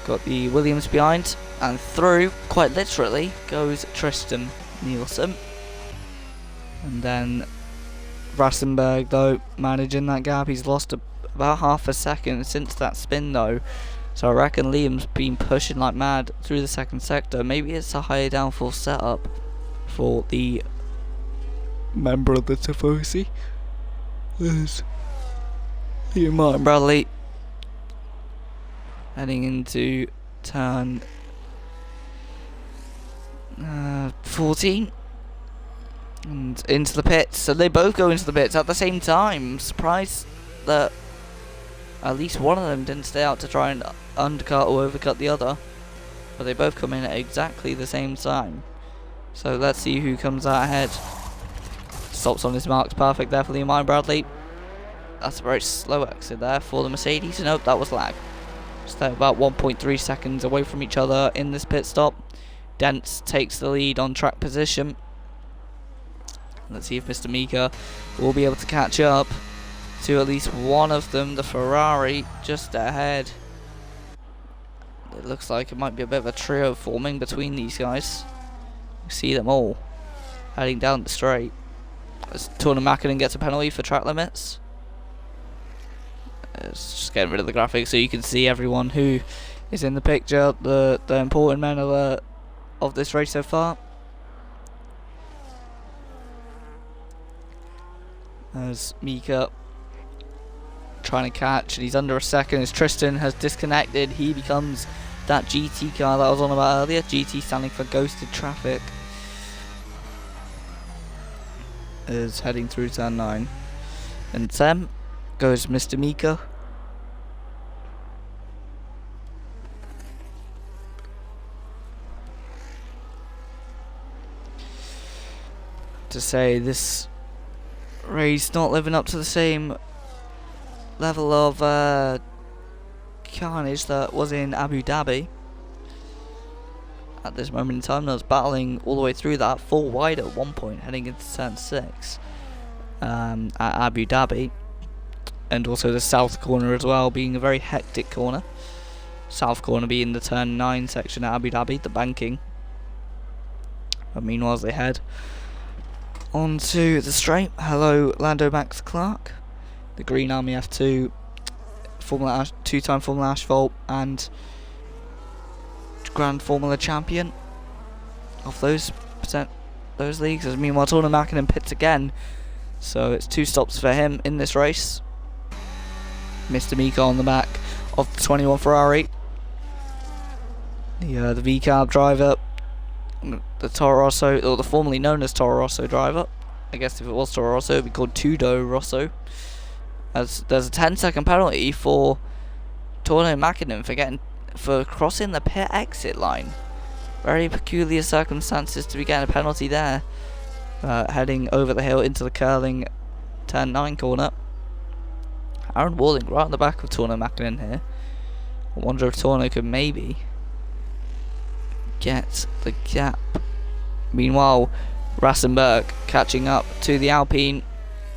got the Williams behind, and through, quite literally, goes Tristan Nielsen. And then Rassenberg, though, managing that gap. He's lost about half a second since that spin though. So I reckon Liam's been pushing like mad through the second sector. Maybe it's a higher downforce setup for the member of the Tifosi. There's Liam Martin Bradley heading into turn 14 and into the pits. So they both go into the pits at the same time. Surprised that at least one of them didn't stay out to try and undercut or overcut the other, but they both come in at exactly the same time. So let's see who comes out ahead. Stops on his marks, perfect there for Liam Martin Bradley. That's a very slow exit there for the Mercedes. Nope, that was lag. So they're about 1.3 seconds away from each other in this pit stop. Dents takes the lead on track position. Let's see if Mr. Mika will be able to catch up to at least one of them. The Ferrari just ahead. It looks like it might be a bit of a trio forming between these guys. You see them all heading down the straight. As Torna Mackinnon gets a penalty for track limits. It's just getting rid of the graphics so you can see everyone who is in the picture, the important men of this race so far. As Mika trying to catch, and he's under a second as Tristan has disconnected. He becomes that GT car that I was on about earlier. GT standing for Ghosted Traffic. Is heading through turn 9. And then goes Mr. Mika. To say this race not living up to the same level of carnage that was in Abu Dhabi. At this moment in time, I was battling all the way through that, 4 wide at one point, heading into turn 6 at Abu Dhabi, and also the south corner as well, being a very hectic corner. South corner being the turn 9 section at Abu Dhabi, the banking. But meanwhile, as they head onto the straight, hello Lando Max Clark, the Green Army F2 two-time Formula Asphalt and Grand Formula champion of those leagues. As meanwhile, Torna Mackinnon pits again, so it's 2 stops for him in this race. Mr. Mika on the back of the 21 Ferrari, the V-Carb driver, the Toro Rosso, or the formerly known as Toro Rosso driver. I guess if it was Toro Rosso, it would be called Tudo Rosso. As there's a 10-second penalty for Torna Mackinnon for crossing the pit exit line. Very peculiar circumstances to be getting a penalty there. Heading over the hill into the curling turn 9 corner. Aaron Walling right on the back of Torna Mackinnon here. I wonder if Torna could maybe get the gap. Meanwhile, Rassenberg catching up to the Alpine,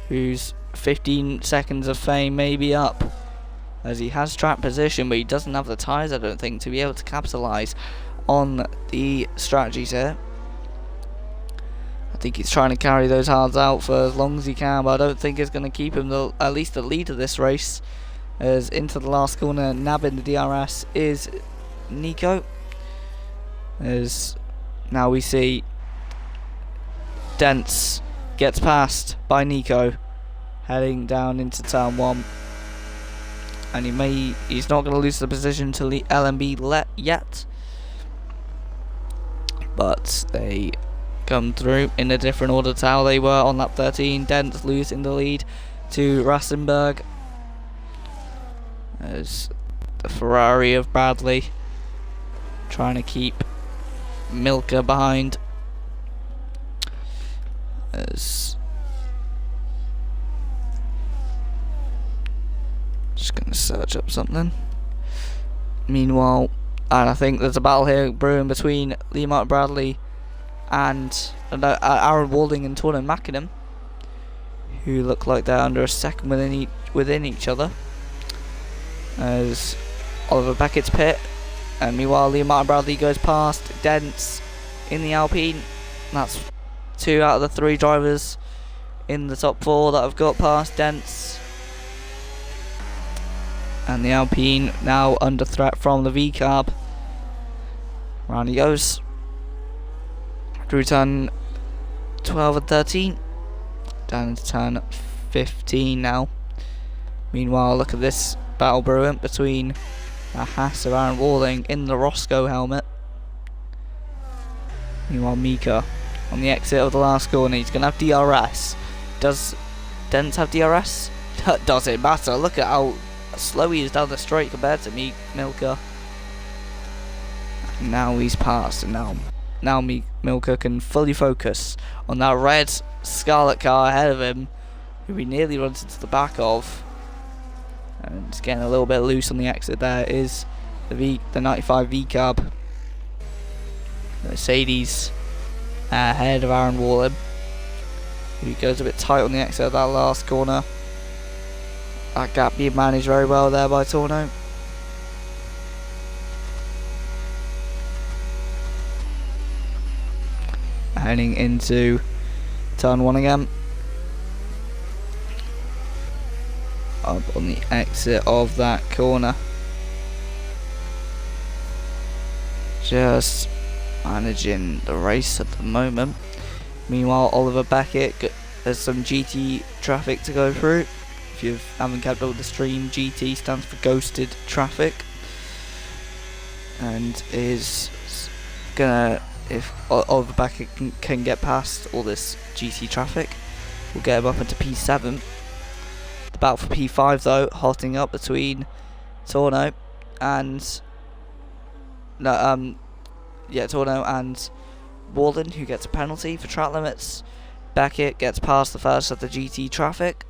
who's 15 seconds of fame maybe up, as he has track position, but he doesn't have the tyres, I don't think, to be able to capitalise on the strategies here. I think he's trying to carry those hards out for as long as he can, but I don't think it's going to keep him at least the lead of this race. As into the last corner, nabbing the DRS is Nico. As now we see Dents gets passed by Nico, heading down into turn 1, and he's not going to lose the position to LMB yet, but they come through in a different order to how they were on lap 13. Dents losing the lead to Rassenberg, as the Ferrari of Bradley trying to keep Milka behind. As just gonna search up something. Meanwhile, and I think there's a battle here brewing between Liam Martin Bradley and Aaron Walding and Torna Mackinnon, who look like they're under a second within each other. As Oliver Beckett's pit, and meanwhile Liam Martin Bradley goes past Dents in the Alpine. That's 2 out of the 3 drivers in the top 4 that have got past Dents. And the Alpine now under threat from the V-carb. Round he goes. Through turn 12 and 13. Down into turn 15 now. Meanwhile, look at this battle brewing between a Haas of Aaron Walling in the Roscoe helmet. Meanwhile, Mika on the exit of the last corner. He's going to have DRS. Does Dents have DRS? Does it matter? Look at how slow he is down the straight compared to Milka. Now he's passed, and now Milka can fully focus on that red Scarlet car ahead of him, who he nearly runs into the back of. And it's getting a little bit loose on the exit. There is the 95 V-carb. Mercedes ahead of Aaron Wallen, who goes a bit tight on the exit of that last corner. That gap being managed very well there by Torno. Heading into turn 1 again. Up on the exit of that corner. Just managing the race at the moment. Meanwhile, Oliver Beckett, there's some GT traffic to go through. If you haven't kept up with the stream, GT stands for Ghosted Traffic, and is gonna, if Oliver Beckett can get past all this GT traffic, we'll get him up into P7. The battle for P5 though, hotting up between Torno and Torno and Walden, who gets a penalty for track limits. Beckett gets past the first of the GT traffic,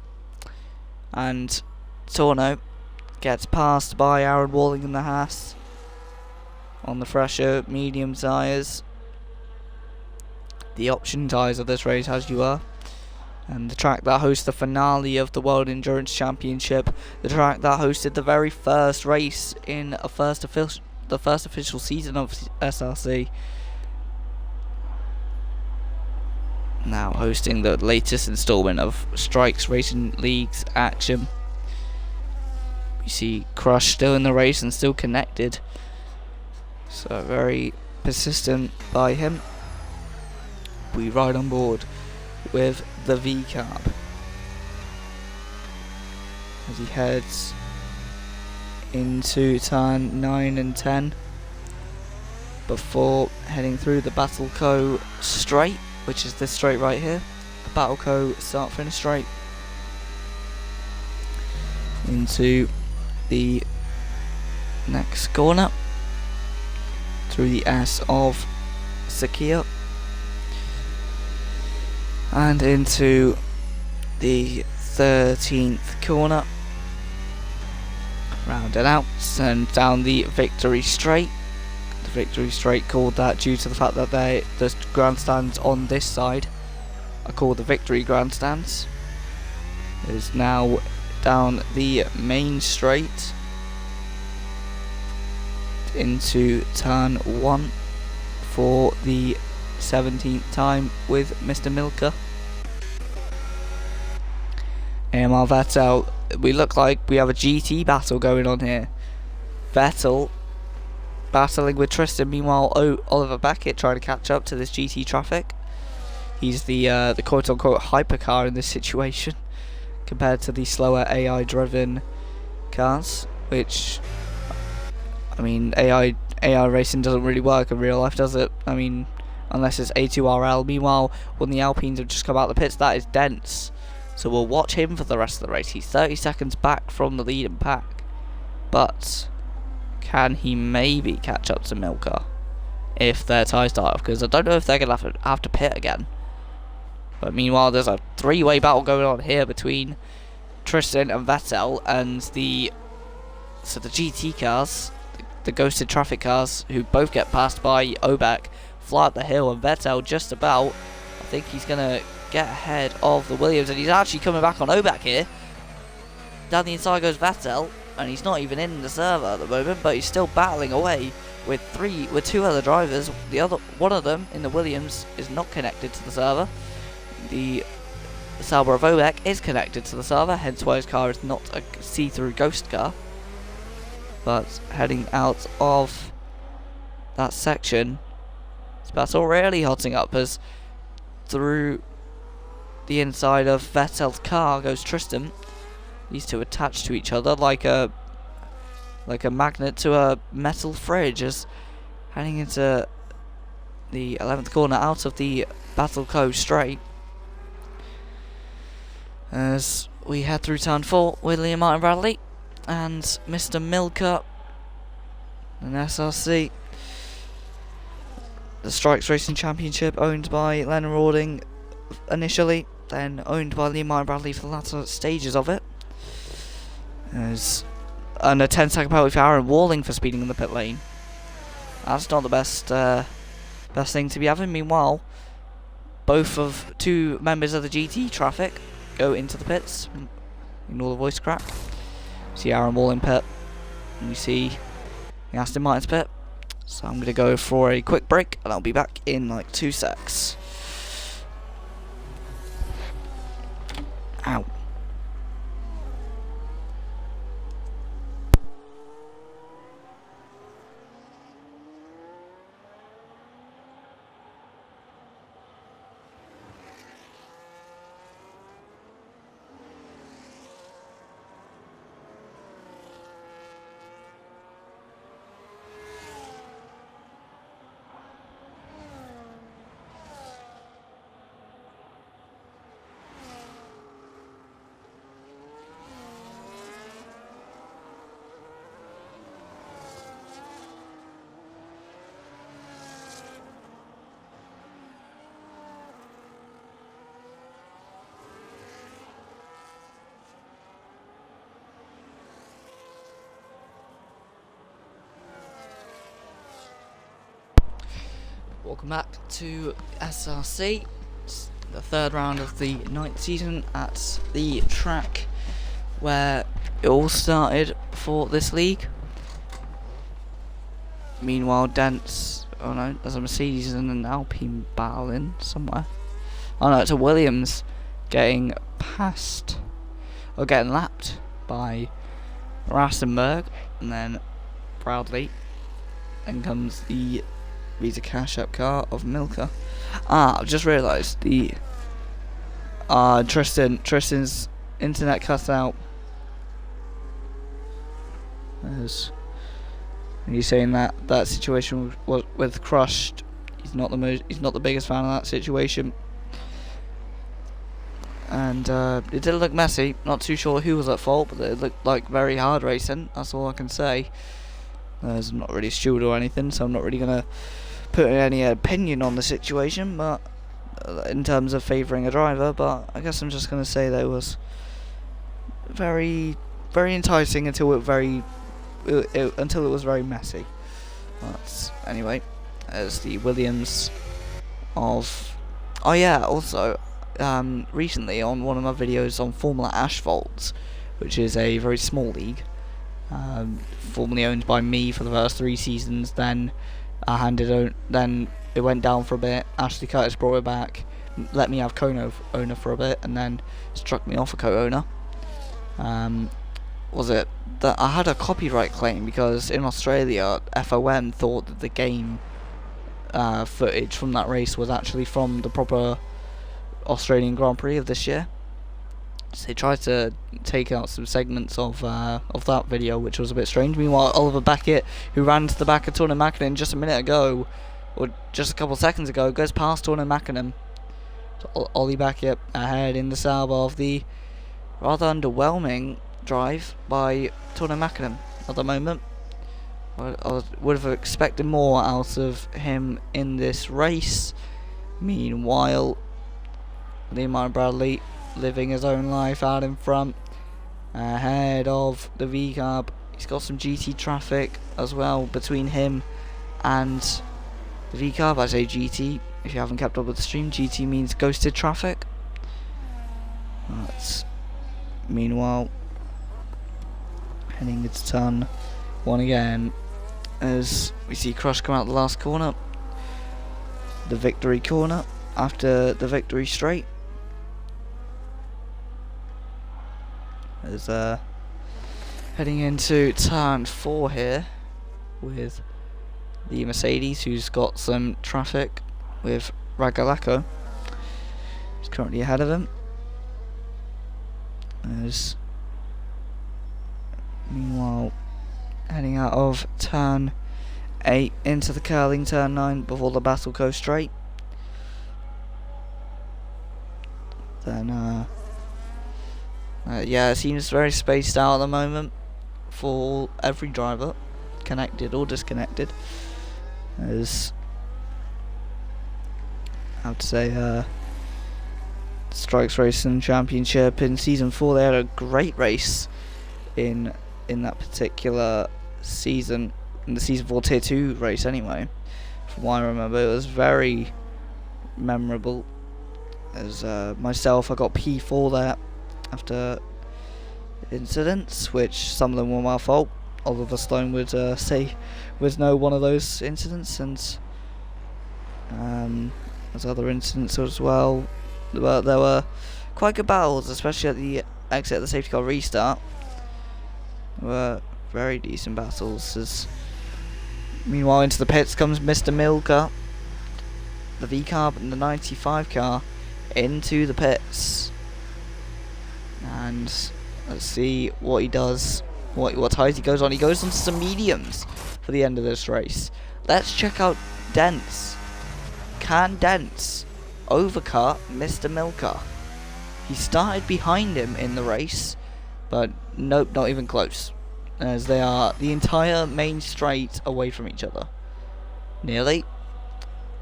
and Torno gets passed by Aaron Walling in the Haas on the fresher medium tyres, the option tyres of this race, as you are. And the track that hosts the finale of the World Endurance Championship, the track that hosted the very first race in the first official season of SRC, now hosting the latest installment of Strikes Racing League's action. We see Crush still in the race and still connected, so very persistent by him. We ride on board with the V-carb as he heads into turn 9 and 10 before heading through the Battle Co straight, which is this straight right here, the Battle Co start finish straight, into the next corner through the S of Sakia and into the 13th corner, round and out and down the Victory Straight. The Victory Straight called that due to the fact that the grandstands on this side are called the Victory Grandstands. It is now down the main straight into turn 1 for the 17th time with Mr. Milka. AMR Vettel, we look like we have a GT battle going on here. Vettel battling with Tristan, meanwhile Oliver Beckett trying to catch up to this GT traffic. He's the quote-unquote hypercar in this situation compared to the slower AI-driven cars, which, I mean, AI racing doesn't really work in real life, does it? I mean, unless it's A2RL. Meanwhile, when the Alpines have just come out of the pits, that is Dents. So we'll watch him for the rest of the race. He's 30 seconds back from the leading pack. But can he maybe catch up to Milka if their tyres start off? Because I don't know if they're going to have to pit again. But meanwhile, there's a three-way battle going on here between Tristan and Vettel and the GT cars, the ghosted traffic cars, who both get passed by Oback, fly up the hill, and Vettel just about, I think he's going to get ahead of the Williams, and he's actually coming back on Oback here. Down the inside goes Vettel, and he's not even in the server at the moment, but he's still battling away with two other drivers. One of them in the Williams is not connected to the server. The Sauber of Oback is connected to the server, hence why his car is not a see-through ghost car. but heading out of that section, it's battle really hotting up as through the inside of Vettel's car goes Tristan. These two attached to each other like a magnet to a metal fridge, as heading into the 11th corner out of the Battle Cove straight. As we head through turn 4 with Liam Martin Bradley and Mr. Milker and SRC. The Strikes Racing Championship owned by Lennon Rawding initially, then owned by Liam Martin Bradley for the latter stages of it. And a 10-second penalty for Aaron Walling for speeding in the pit lane. That's not the best thing to be having. Meanwhile, two members of the GT traffic go into the pits. Ignore the voice crack. See Aaron Walling pit, and you see the Aston Martin's pit. So I'm going to go for a quick break, and I'll be back in like 2 secs. Ow. Welcome back to SRC. It's the third round of the 9th season at the track where it all started for this league. Meanwhile, there's a Mercedes and an Alpine battling somewhere. Oh no, it's a Williams getting passed, or getting lapped by Rastenberg, and then Bradley. Then comes the Visa Cash App car of Milker. I've just realised Tristan's internet cut out. As he's saying that situation was with Crushed. He's not the biggest fan of that situation. And it did look messy. Not too sure who was at fault, but it looked like very hard racing. That's all I can say. I'm not really a steward or anything, so I'm not really gonna put any opinion on the situation, but in terms of favouring a driver. But I guess I'm just gonna say that it was very, very enticing until it was very messy. But anyway, as the Williams of also recently on one of my videos on Formula Asphalt, which is a very small league, formerly owned by me for the first 3 seasons. Then then it went down for a bit. Ashley Curtis brought it back, let me have co-owner for a bit, and then struck me off a co-owner. Was it that I had a copyright claim because in Australia FOM thought that the game footage from that race was actually from the proper Australian Grand Prix of this year. So they tried to take out some segments of that video, which was a bit strange. Meanwhile, Oliver Beckett, who ran to the back of Tornin Mackinnon just a minute ago, or just a couple seconds ago, goes past Tornin Mackinnon. So Ollie Beckett ahead in the salve of the rather underwhelming drive by Tornin Mackinnon at the moment. I would have expected more out of him in this race. Meanwhile, Liam Martin Bradley living his own life out in front, ahead of the V-Carb. He's got some GT traffic as well between him and the V-Carb. I say GT, if you haven't kept up with the stream, GT means ghosted traffic. Meanwhile, heading into turn 1 again, as we see Crush come out the last corner, the victory corner after the victory straight. As Heading into turn 4 here with the Mercedes, who's got some traffic with Ragalako. He's currently ahead of him. Meanwhile, heading out of turn 8 into the curling turn 9 before the battle goes straight. Then, yeah, it seems very spaced out at the moment for every driver, connected or disconnected. As I would say, Strikes Racing Championship in Season 4, they had a great race in that particular season, in the Season 4 Tier 2 race anyway. From what I remember, it was very memorable. As myself, I got P4 there after incidents, which some of them were my fault. Oliver Stone would say was no one of those incidents, and there's other incidents as well. But there were quite good battles, especially at the exit of the safety car restart. There were very decent battles. As meanwhile, into the pits comes Mr. Milka, the V car and the 95 car into the pits, and let's see what he does. What tires he goes on. He goes on to some mediums for the end of this race. Let's check out Dents. Can Dents overcut Mr. Milka? He started behind him in the race, but nope, not even close, as they are the entire main straight away from each other. Nearly.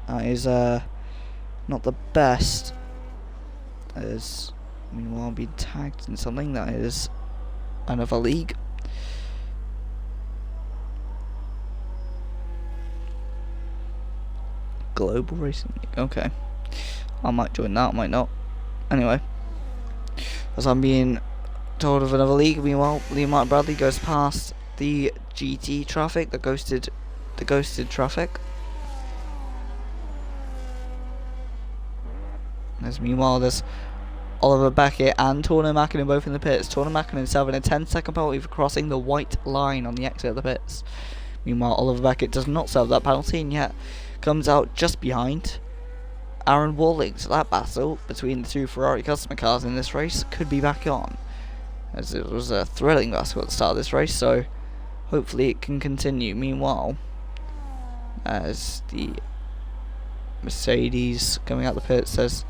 That is not the best. As meanwhile being tagged in something that is another league. Global Racing League. Okay, I might join that, I might not. Anyway, as I'm being told of another league. Meanwhile, Liam Martin Bradley goes past the GT traffic, the ghosted traffic. As meanwhile, there's Oliver Beckett and Torno Mäkinen both in the pits. Torno Mäkinen serving a 10-second penalty for crossing the white line on the exit of the pits. Meanwhile, Oliver Beckett does not serve that penalty and yet comes out just behind Aaron Walling. So that battle between the two Ferrari customer cars in this race could be back on, as it was a thrilling battle at the start of this race, so hopefully it can continue. Meanwhile, as the Mercedes coming out the pits, says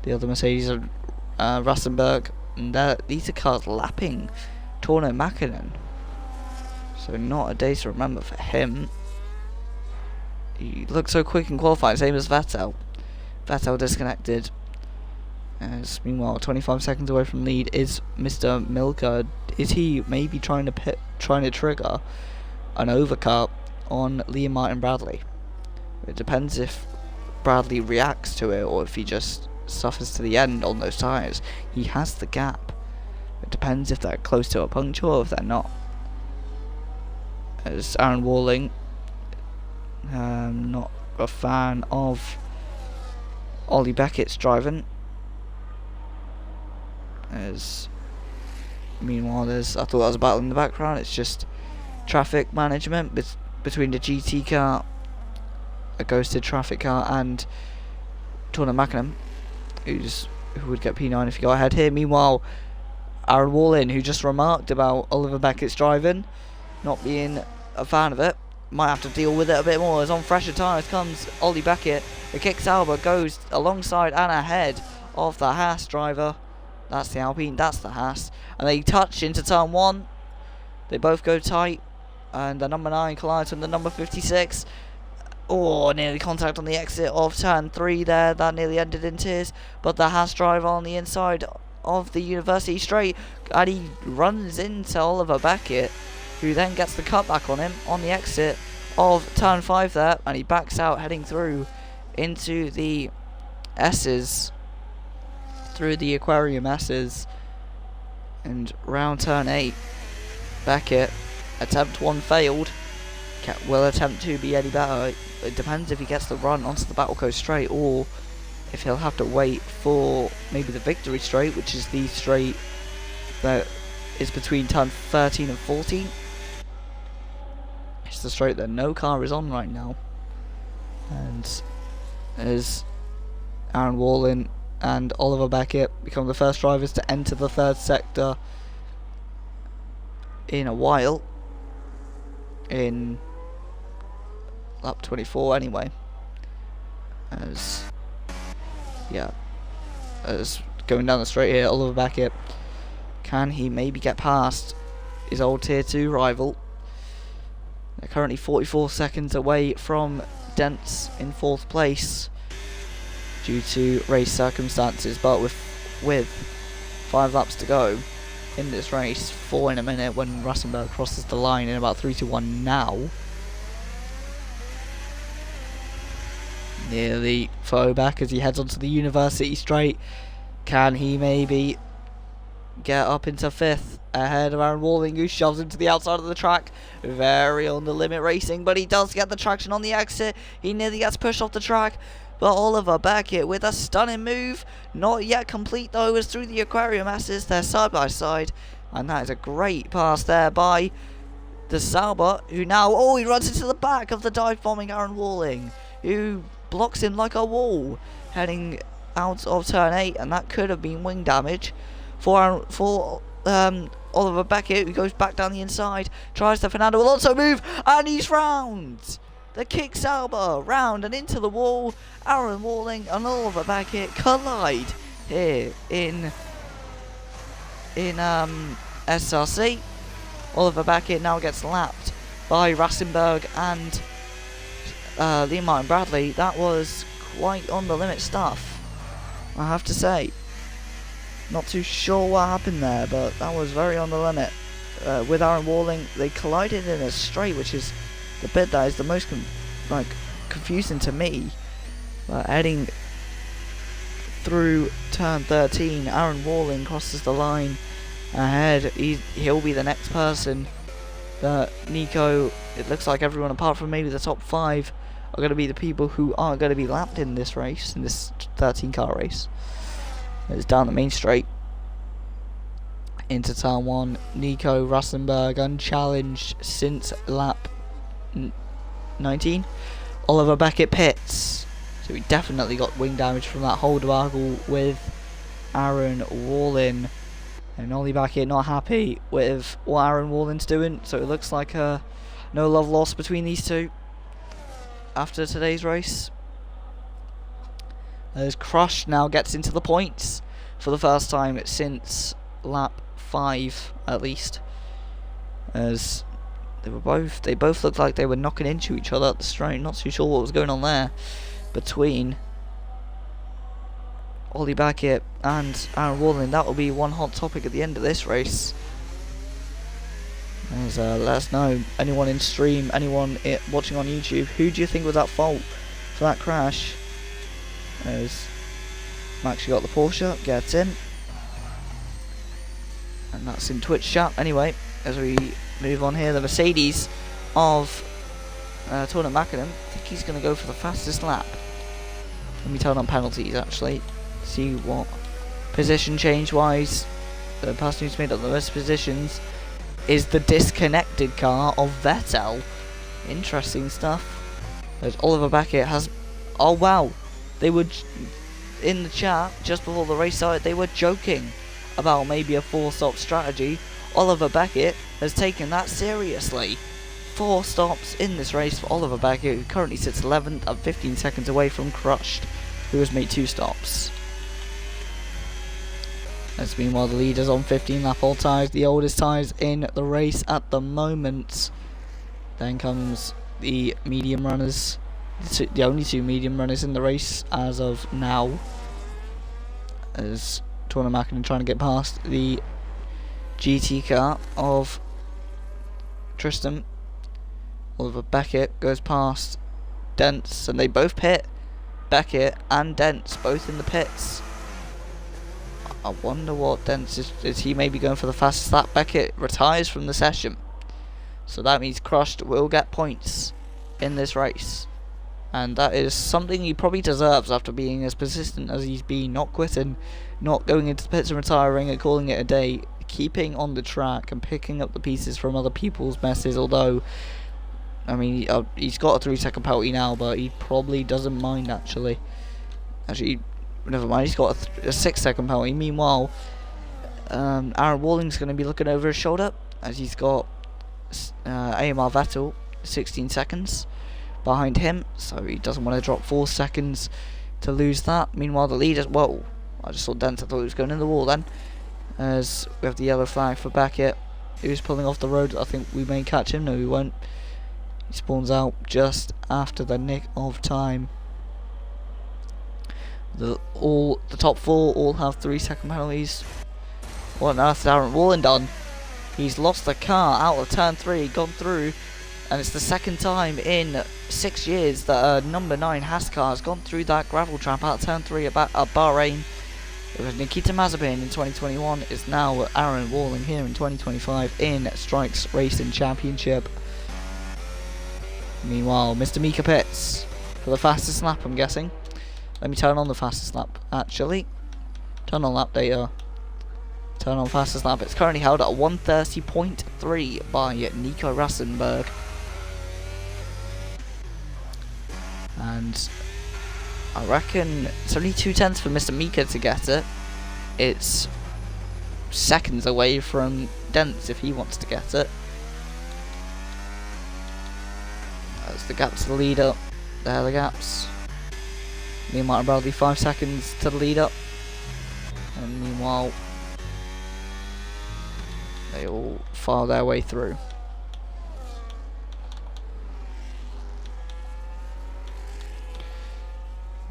the other Mercedes are Rassenberg, and these are cars lapping Torno Mäkinen, so not a day to remember for him. He looked so quick in qualifying, same as Vettel. Vettel disconnected. As meanwhile, 25 seconds away from lead is Mr. Milka. Is he maybe trying to trigger an overcut on Liam Martin Bradley? It depends if Bradley reacts to it or if he just suffers to the end on those tyres. He has the gap. It depends if they're close to a puncture or if they're not. As Aaron Walling, not a fan of Ollie Beckett's driving. As meanwhile, I thought that was a battle in the background. It's just traffic management between the GT car, a ghosted traffic car, and Torno Mäkinen, who would get P9 if he got ahead here. Meanwhile, Aaron Walling, who just remarked about Oliver Beckett's driving, not being a fan of it, might have to deal with it a bit more. As on fresher tyres comes Ollie Beckett. The kicks Alba goes alongside and ahead of the Haas driver. That's the Alpine, that's the Haas. And they touch into turn 1. They both go tight. And the number 9 collides with the number 56. Oh, nearly contact on the exit of turn 3 there. That nearly ended in tears. But the Haas driver on the inside of the University straight. And he runs into Oliver Beckett, who then gets the cutback on him on the exit of turn 5 there. And he backs out, heading through into the S's, through the Aquarium S's, and round turn 8, Beckett, attempt 1 failed, will attempt 2 be any better. It depends if he gets the run onto the Battle Coast straight, or if he'll have to wait for maybe the Victory straight, which is the straight that is between turn 13 and 14. It's the straight that no car is on right now. And as Aaron Wallen and Oliver Beckett become the first drivers to enter the third sector in a while, in lap 24 anyway. As going down the straight here, Oliver Beckett, can he maybe get past his old tier 2 rival? They're currently 44 seconds away from Dents in 4th place due to race circumstances, but with 5 laps to go in this race, 4 in a minute when Rassenberg crosses the line in about 3 to 1 now. Nearly far back as he heads onto the University straight. Can he maybe get up into 5th ahead of Aaron Walling, who shoves him to the outside of the track? Very on the limit racing, but he does get the traction on the exit. He nearly gets pushed off the track, but Oliver Beckett with a stunning move, not yet complete though, is through the aquarium asses. They're side by side, and that is a great pass there by the Sauber, who now, he runs into the back of the dive bombing Aaron Walling, who blocks him like a wall heading out of turn 8, and that could have been wing damage for Oliver Beckett, who goes back down the inside, tries the Fernando Alonso move, and he's round. The kick Sauber round and into the wall. Aaron Walling and Oliver Beckett collide here in SRC. Oliver Beckett now gets lapped by Rassenberg and Liam Martin Bradley. That was quite on the limit stuff, I have to say. Not too sure what happened there, but that was very on the limit. With Aaron Walling, they collided in a straight, which is the bit that is the most confusing to me. Heading through turn 13, Aaron Walling crosses the line ahead. He'll be the next person that Nico, it looks like everyone apart from maybe the top 5 are going to be the people who aren't going to be lapped in this race, in this 13 car race. It's down the main straight into turn 1. Nico Rassenberg unchallenged since lap 19. Oliver Beckett pits, so he definitely got wing damage from that whole debacle with Aaron Walling. And Ollie Beckett not happy with what Aaron Walling's doing, so it looks like no love lost between these two after today's race. As Crush now gets into the points for the first time since lap 5 at least, as they both looked like they were knocking into each other at the straight. Not too sure what was going on there between Ollie Beckett and Aaron Walling. That will be one hot topic at the end of this race. As, let us know, anyone in stream, anyone watching on YouTube, who do you think was at fault for that crash? As Max got the Porsche, gets in, and that's in Twitch chat. Anyway, as we move on here, the Mercedes of Tornett Mackinnon, I think he's going to go for the fastest lap. Let me turn on penalties actually, see what position change wise the person who's made up the most positions is the disconnected car of Vettel. Interesting stuff. As Oliver Beckett has, oh wow, they were in the chat just before the race started, they were joking about maybe a 4-stop strategy. Oliver Beckett has taken that seriously. 4 stops in this race for Oliver Beckett, who currently sits 11th and 15 seconds away from Crushed, who has made 2 stops. As meanwhile the leaders on 15 lap old tyres, the oldest tyres in the race at the moment. Then comes the medium runners, the only 2 medium runners in the race as of now, as Tornett Mackinnon trying to get past the GT car of Tristan. Oliver Beckett goes past Dents, and they both pit. Beckett and Dents both in the pits. I wonder what Dents is he maybe going for the fastest lap? Beckett retires from the session, so that means Crushed will get points in this race, and that is something he probably deserves after being as persistent as he's been, not quitting, not going into the pits and retiring and calling it a day. keeping on the track and picking up the pieces from other people's messes, although, I mean, he's got a 3-second penalty now, but he probably doesn't mind, actually. Actually, never mind, he's got a 6-second penalty. Meanwhile, Aaron Walling's going to be looking over his shoulder, as he's got AMR Vettel 16 seconds behind him, so he doesn't want to drop 4 seconds to lose that. Meanwhile, the leaders, whoa, I just saw Dent, I thought he was going in the wall then, as we have the yellow flag for Beckett, who's pulling off the road. I think we may catch him. No, we won't. He spawns out just after the nick of time. The top 4 all have 3-second penalties. What on earth has Aaron Wallen done? He's lost the car out of turn 3, gone through, and it's the second time in 6 years that a number 9 Haas car has gone through that gravel trap out of turn 3 at Bahrain. It was Nikita Mazepin in 2021, it's now Aaron Walling here in 2025 in Strikes Racing Championship. Meanwhile, Mr. Mika pits for the fastest lap, I'm guessing. Let me turn on the fastest lap, actually. Turn on lap data. Turn on fastest lap. It's currently held at 1:30.3 by Nico Rassenberg. And I reckon it's only 2/10 for Mr. Mika to get it. It's seconds away from Dents if he wants to get it. That's the gap to the leader. There are the gaps. Meanwhile, Bradley 5 seconds to the lead up. And meanwhile, they all file their way through.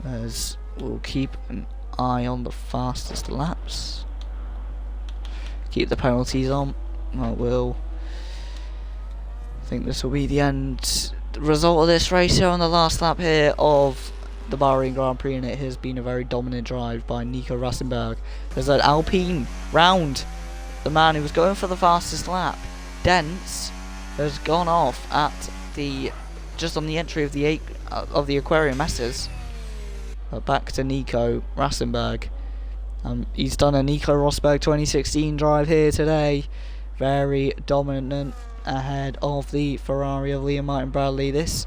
As we'll keep an eye on the fastest laps. Keep the penalties on. I think this will be the end result of this race here on the last lap here of the Bahrain Grand Prix, and it has been a very dominant drive by Nico Rassenberg. There's an Alpine round the man who was going for the fastest lap. Dents has gone off at just on the entry of the Aquarium Messes. Back to Nico Rassenberg. He's done a Nico Rosberg 2016 drive here today. Very dominant ahead of the Ferrari of Liam Martin Bradley. This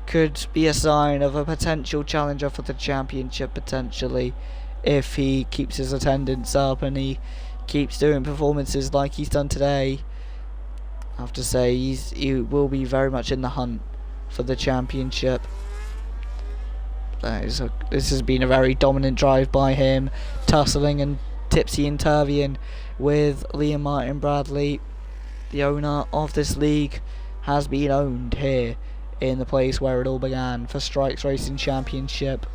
could be a sign of a potential challenger for the championship, potentially, if he keeps his attendance up and he keeps doing performances like he's done today. I have to say, he will be very much in the hunt for the championship. This has been a very dominant drive by him, tussling and tipsy and turvying with Liam Martin Bradley. The owner of this league has been owned here in the place where it all began for Strikes Racing Championship,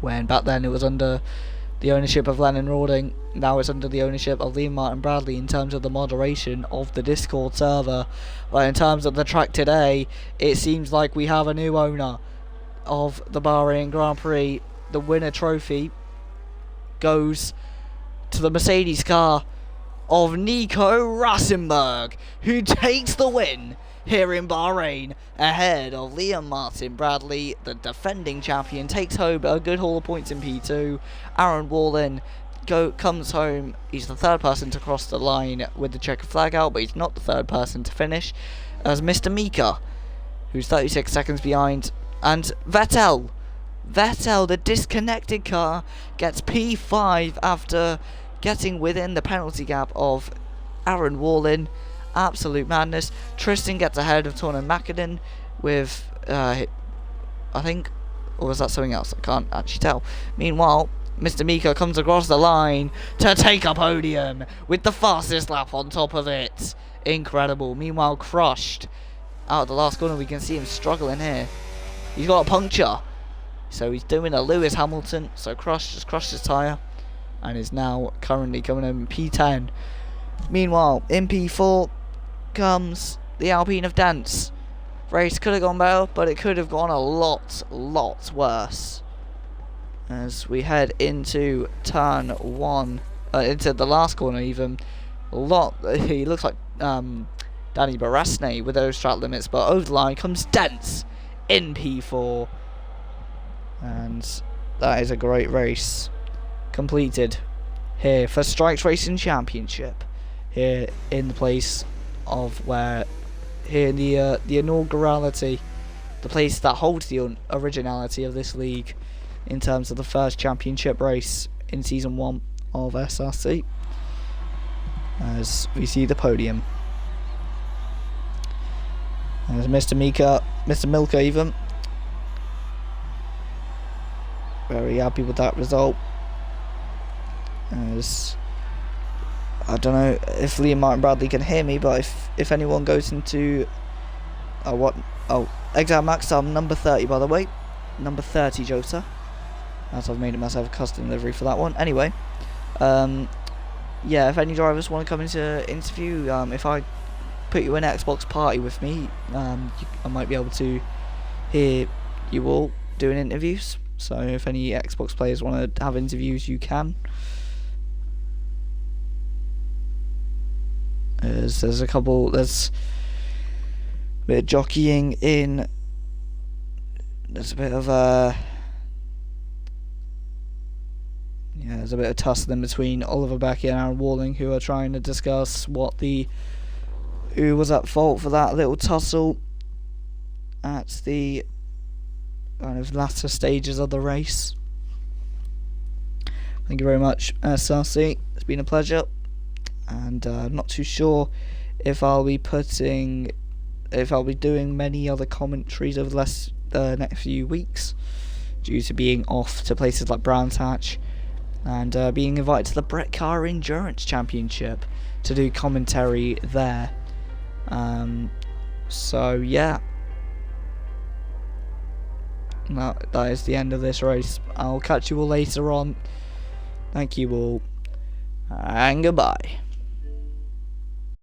when back then it was under the ownership of Lennon Rawding. Now it's under the ownership of Liam Martin Bradley in terms of the moderation of the Discord server. But in terms of the track today, it seems like we have a new owner of the Bahrain Grand Prix. The winner trophy goes to the Mercedes car of Nico Rassenberg, who takes the win here in Bahrain ahead of Liam Martin Bradley. The defending champion takes home a good haul of points in P2. Aaron Wallen comes home. He's the third person to cross the line with the checkered flag out, but he's not the third person to finish, as Mr. Mika, who's 36 seconds behind. And Vettel, the disconnected car, gets P5 after getting within the penalty gap of Aaron Wallen. Absolute madness. Tristan gets ahead of Tornan Mackinnon with, I think, or was that something else? I can't actually tell. Meanwhile, Mr. Mika comes across the line to take a podium with the fastest lap on top of it. Incredible. Meanwhile, crushed out of the last corner. We can see him struggling here. He's got a puncture, so he's doing a Lewis Hamilton. So Crush just crushed his tyre and is now currently coming in P10. Meanwhile, in P4 comes the Alpine of Dance. Race could have gone better, but it could have gone a lot worse. As we head into turn 1, into the last corner even. He looks like Danny Barasne with those track limits, but over the line comes Dance in P4. And that is a great race completed here for Strikes Racing Championship, here in the place of where, here in the inaugurality, the place that holds the originality of this league in terms of the first championship race in Season 1 of SRC, as we see the podium. There's Mr. Milka even. Very happy with that result. As I don't know if Liam Martin Bradley can hear me, but if anyone goes into exam max, I'm number 30 by the way, number 30 Jota, as I've made it myself a custom livery for that one. Anyway, yeah, if any drivers want to come into interview, if I put you in Xbox party with me, I might be able to hear you all doing interviews. So if any Xbox players want to have interviews, you can. There's a bit of jockeying in. There's a bit of there's a bit of tussling between Oliver Becky and Aaron Walling, who are trying to discuss who was at fault for that little tussle at the kind of latter stages of the race. Thank you very much, SRC. It's been a pleasure, and I'm not too sure if I'll be doing many other commentaries over the next few weeks, due to being off to places like Brands Hatch and being invited to the Brett Car Endurance Championship to do commentary there. So yeah, that is the end of this race. I'll catch you all later on. Thank you all, and goodbye.